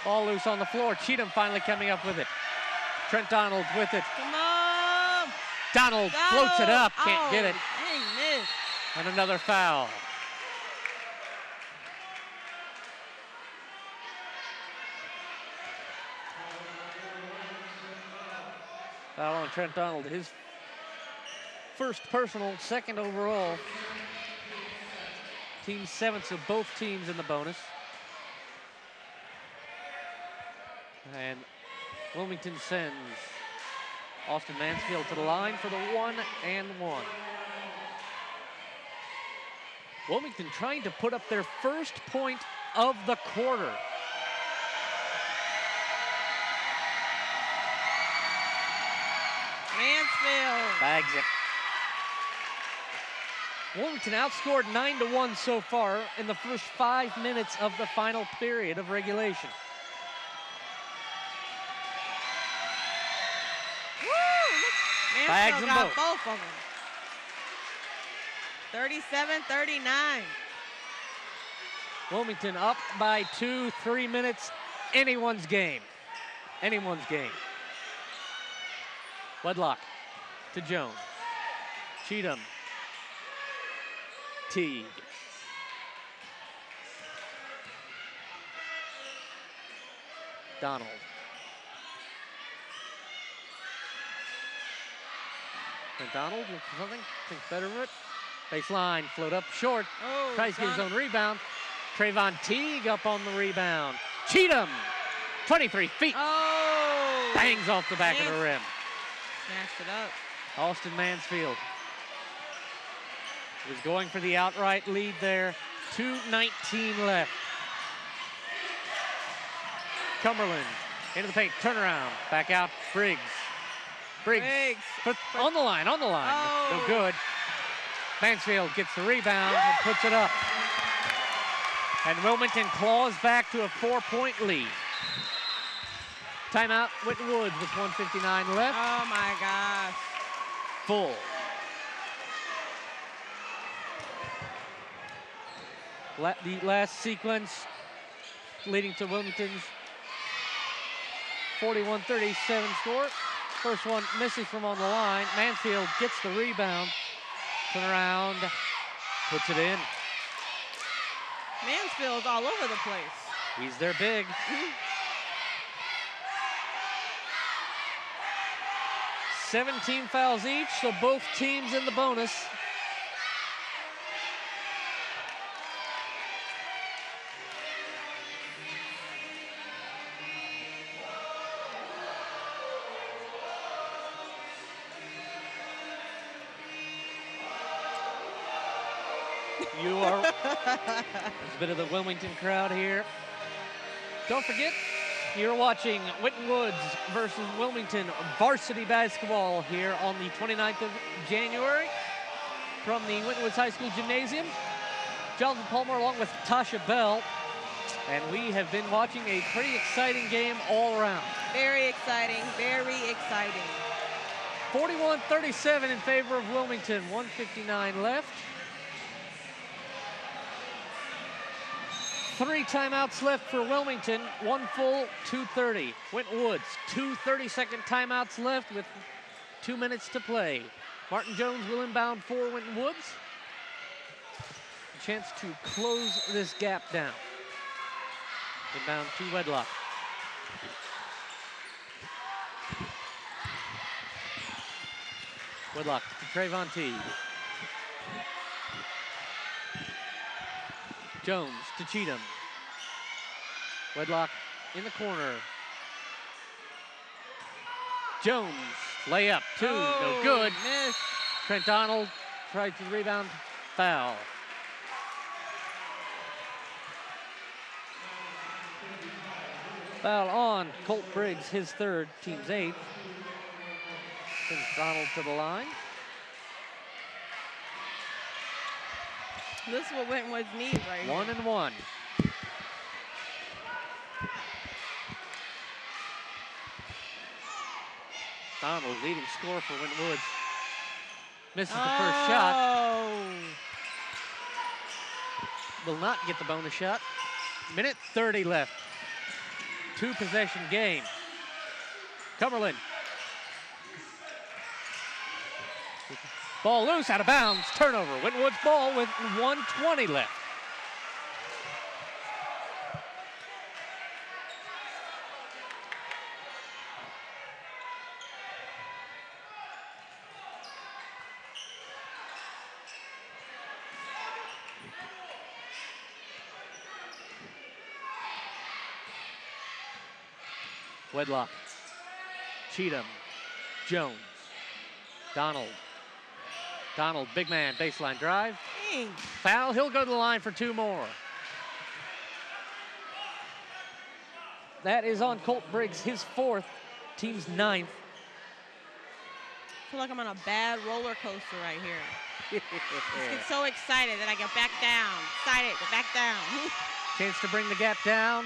Ball loose on the floor. Cheatham finally coming up with it. Trent Donald with it. Come on. Donald floats it up. Can't get it. Dang, missed. And another foul. Foul on Trent Donald. His first personal, 2nd overall. Team 7th, so both teams in the bonus. And Wilmington sends Austin Mansfield to the line for the 1-and-1. Wilmington trying to put up their first point of the quarter. Mansfield. Bags it. Wilmington outscored 9-1 so far in the first 5 minutes of the final period of regulation. Woo! Bags them got both. of them. 37-39. Wilmington up by 2, 3 minutes. Anyone's game. Anyone's game. Wedlock to Jones. Cheatham. Teague. Donald. And Donald looks for something. Thinks better of it. Baseline, float up short. Oh, Tries to get his own rebound. Trayvon Teague up on the rebound. Cheatham, 23 feet. Oh! Bangs off the back of the rim. Snatched it up. Austin Mansfield was going for the outright lead there. 2:19 left. Cumberland into the paint, turnaround, back out, Briggs. Briggs. On the line. Oh. No good. Mansfield gets the rebound and puts it up. And Wilmington claws back to a 4-point lead. Timeout, Winton Woods with 1:59 left. Oh my gosh. Full. The last sequence leading to Wilmington's 41-37 score. First one misses from on the line. Mansfield gets the rebound. Turn around, puts it in. Mansfield's all over the place. He's their big. 17 fouls each, so both teams in the bonus. You are. There's a bit of the Wilmington crowd here. Don't forget, you're watching Winton Woods versus Wilmington varsity basketball here on the 29th of January from the Winton Woods High School Gymnasium. Jonathan Palmer along with Tasha Bell. And we have been watching a pretty exciting game all around. Very exciting, very exciting. 41-37 in favor of Wilmington, 1:59 left. 3 timeouts left for Wilmington, 1 full, 2:30. Winton Woods, 2 30-second timeouts left with 2 minutes to play. Martin Jones will inbound for Winton Woods. A chance to close this gap down. Inbound to Wedlock. Wedlock to Trayvon T. Jones to Cheatham. Wedlock in the corner. Jones, layup, 2, no good. Miss. Trent Donald tries to rebound, foul. Foul on Colt Briggs, his 3rd, team's 8th. Sends Donald to the line. This is what Winton Woods needs right here. 1 and 1. Donald, leading scorer for Winton Woods. Misses the first shot. Will not get the bonus shot. Minute 30 left. 2-possession game. Cumberland. Ball loose, out of bounds, turnover. Winton Woods ball with 1:20 left. Wedlock, Cheatham, Jones, Donald. Donald, big man, baseline drive. Dang. Foul, he'll go to the line for 2 more. That is on Colt Briggs, his 4th, team's 9th. I feel like I'm on a bad roller coaster right here. I get so excited that I get back down. Excited, get back down. Chance to bring the gap down.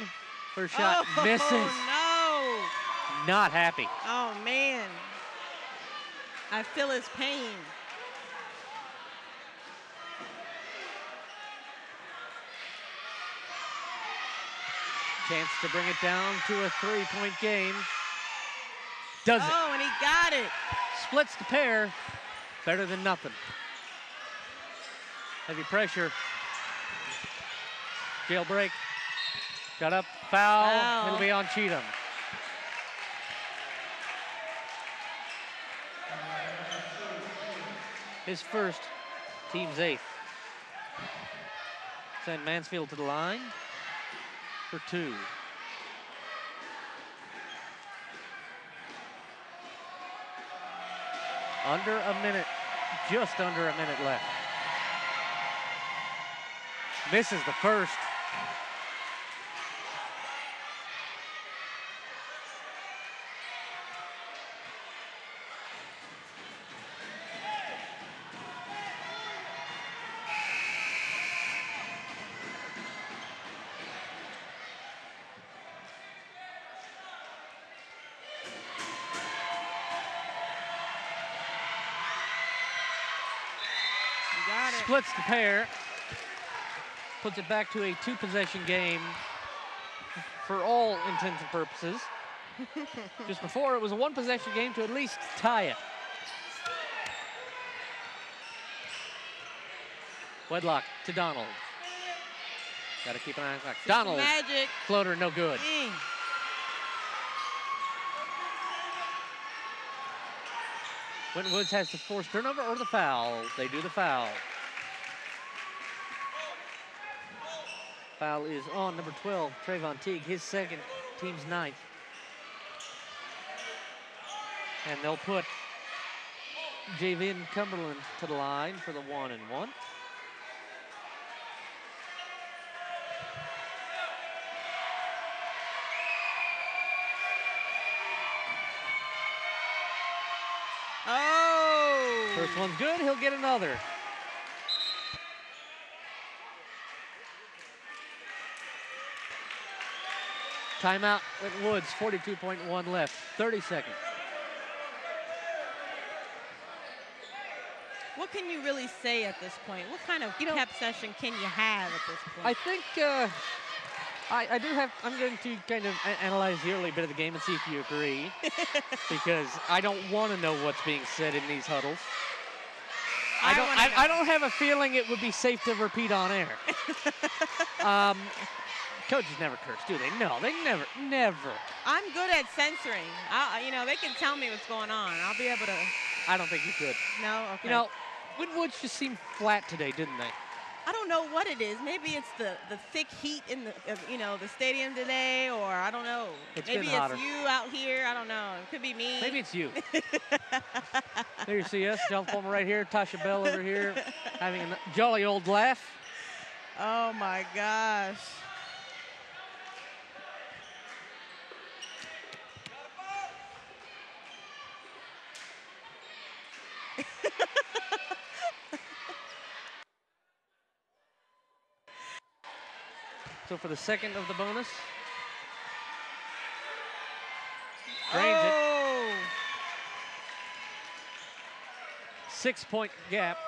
First shot misses. Oh, no. Not happy. Oh, man. I feel his pain. Chance to bring it down to a 3-point game. Does it. Oh, and he got it. Splits the pair. Better than nothing. Heavy pressure. Jailbreak. Got up. Foul. It'll be on Cheatham. His 1st, team's 8th. Send Mansfield to the line for 2. Under a minute, just under a minute left. Misses the first. Splits the pair, puts it back to a 2-possession game for all intents and purposes. Just before, it was a 1-possession game to at least tie it. Wedlock to Donald. Got to keep an eye on the clock. Donald, magic. Floater, no good. Dang. Winton Woods has to force turnover or the foul. They do the foul. Foul is on number 12, Trayvon Teague, his 2nd, team's 9th. And they'll put Javin Cumberland to the line for the 1 and 1. First one's good, he'll get another. Timeout, Winton Woods, 42.1 left, 30 seconds. What can you really say at this point? What kind of pep session can you have at this point? I think I'm going to kind of analyze the early bit of the game and see if you agree, because I don't want to know what's being said in these huddles. I don't have a feeling it would be safe to repeat on air. Coaches never curse, do they? No, they never. I'm good at censoring. They can tell me what's going on. I'll be able to. I don't think you could. No? Okay. Winton Woods just seemed flat today, didn't they? I don't know what it is. Maybe it's the thick heat in the stadium today, or I don't know. Maybe it's you out here. I don't know. It could be me. Maybe it's you. There you see us, John Fulmer right here, Tasha Bell over here, having a jolly old laugh. Oh my gosh. So for the second of the bonus. Drains it. 6-point gap.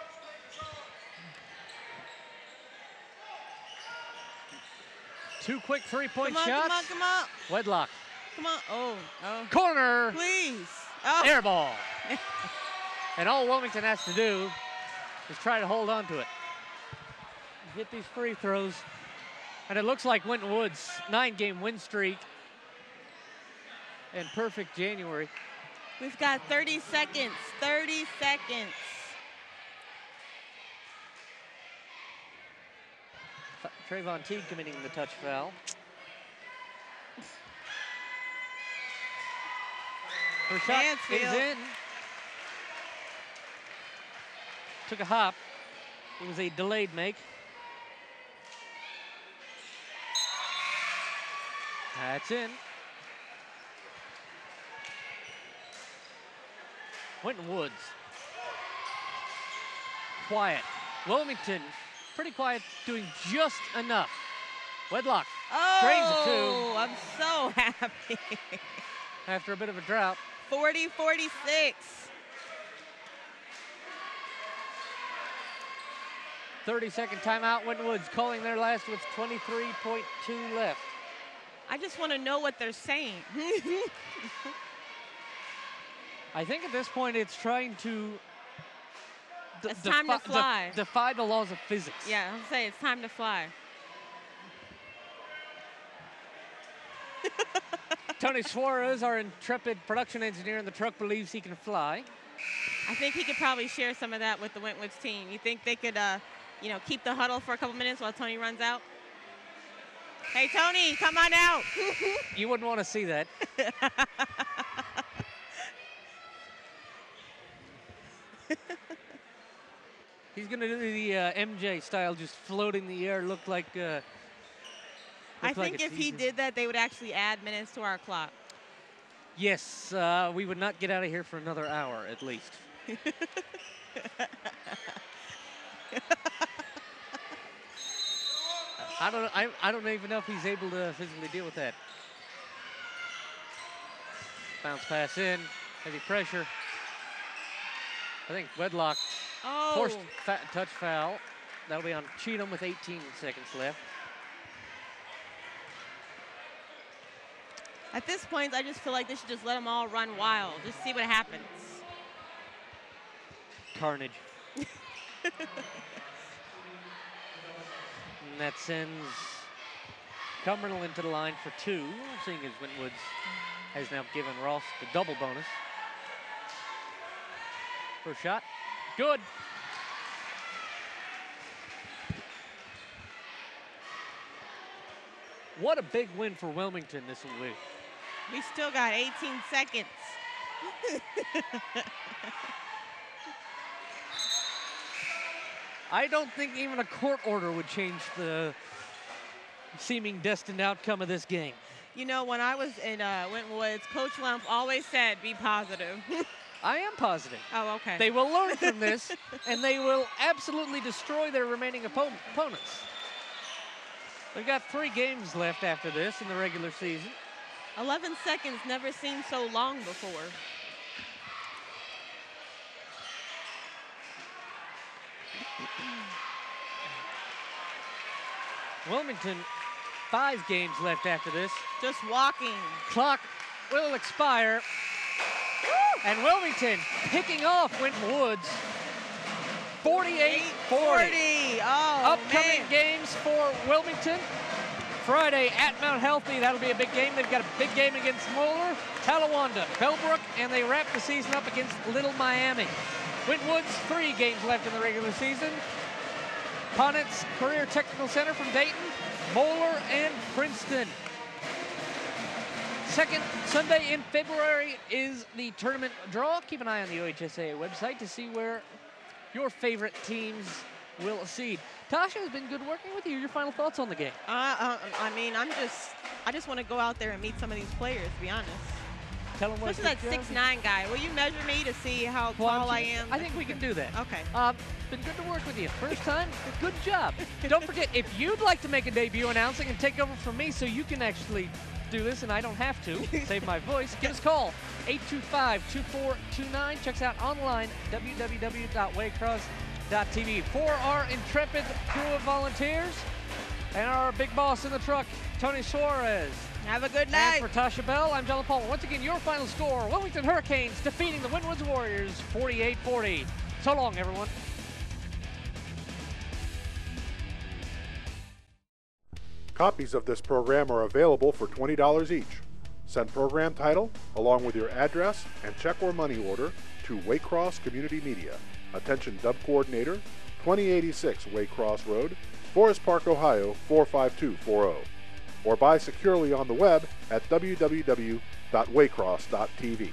Two quick three-point shots. Come on. Wedlock. Come on. Oh. Corner. Please. Oh. Air ball. And all Wilmington has to do is try to hold on to it. Get these free throws. And it looks like Winton Woods' 9-game win streak and perfect January. We've got 30 seconds. 30 seconds. Trayvon Teague committing the touch foul. Her shot is in. Took a hop. It was a delayed make. That's in. Winton Woods. Quiet. Wilmington, pretty quiet, doing just enough. Wedlock drains it too. I'm so happy. After a bit of a drought. 40-46. Thirty-second timeout. Winton Woods calling their last with 23.2 left. I just want to know what they're saying. I think at this point it's trying to it's time to fly. Defy the laws of physics. Yeah, I'll say it's time to fly. Tony Suarez, our intrepid production engineer in the truck, believes he can fly. I think he could probably share some of that with the Winton Woods team. You think they could, keep the huddle for a couple minutes while Tony runs out? Hey, Tony, come on out. You wouldn't want to see that. He's going to do the MJ style, just float in the air, look like I think if he did that, they would actually add minutes to our clock. Yes, we would not get out of here for another hour, at least. I don't even know if he's able to physically deal with that. Bounce pass in, heavy pressure. I think Wedlock forced touch foul. That'll be on Cheatham with 18 seconds left. At this point, I just feel like they should just let them all run wild. Just see what happens. Carnage. And that sends Cumberland to the line for two, seeing as Winton Woods has now given Ross the double bonus. First shot, good. What a big win for Wilmington this will be. We still got 18 seconds. I don't think even a court order would change the seeming destined outcome of this game. You know, when I was in Winton Woods, Coach Lump always said, be positive. I am positive. Oh, okay. They will learn from this, and they will absolutely destroy their remaining opponents. They've got 3 games left after this in the regular season. 11 seconds never seemed so long before. Wilmington, 5 games left after this. Just walking. Clock will expire. And Wilmington picking off Winton Woods. 48-40. Oh, Upcoming man. games for Wilmington. Friday at Mount Healthy, that'll be a big game. They've got a big game against Moeller, Talawanda, Bellbrook, and they wrap the season up against Little Miami. Winton Woods, 3 games left in the regular season. Ponitz Career Technical Center from Dayton, Moeller, and Princeton. Second Sunday in February is the tournament draw. Keep an eye on the OHSAA website to see where your favorite teams will seed. Tasha, has been good working with you. Your final thoughts on the game? I mean, I just want to go out there and meet some of these players, to be honest. Tell them what. Especially that 6'9" guy. Will you measure me to see how tall I am? I think we can do that. Okay. Been good to work with you. First time, good job. Don't forget, if you'd like to make a debut announcing and take over from me so you can actually do this and I don't have to, save my voice, give us a call, 825-2429. Check us out online, www.waycross.tv. For our intrepid crew of volunteers and our big boss in the truck, Tony Suarez. Have a good night. And for Tasha Bell, I'm John Palmer. Once again, your final score, Wilmington Hurricanes defeating the Winton Woods Warriors 48-40. So long, everyone. Copies of this program are available for $20 each. Send program title, along with your address and check or money order to Waycross Community Media. Attention Dub Coordinator, 2086 Waycross Road, Forest Park, Ohio 45240. Or buy securely on the web at www.waycross.tv.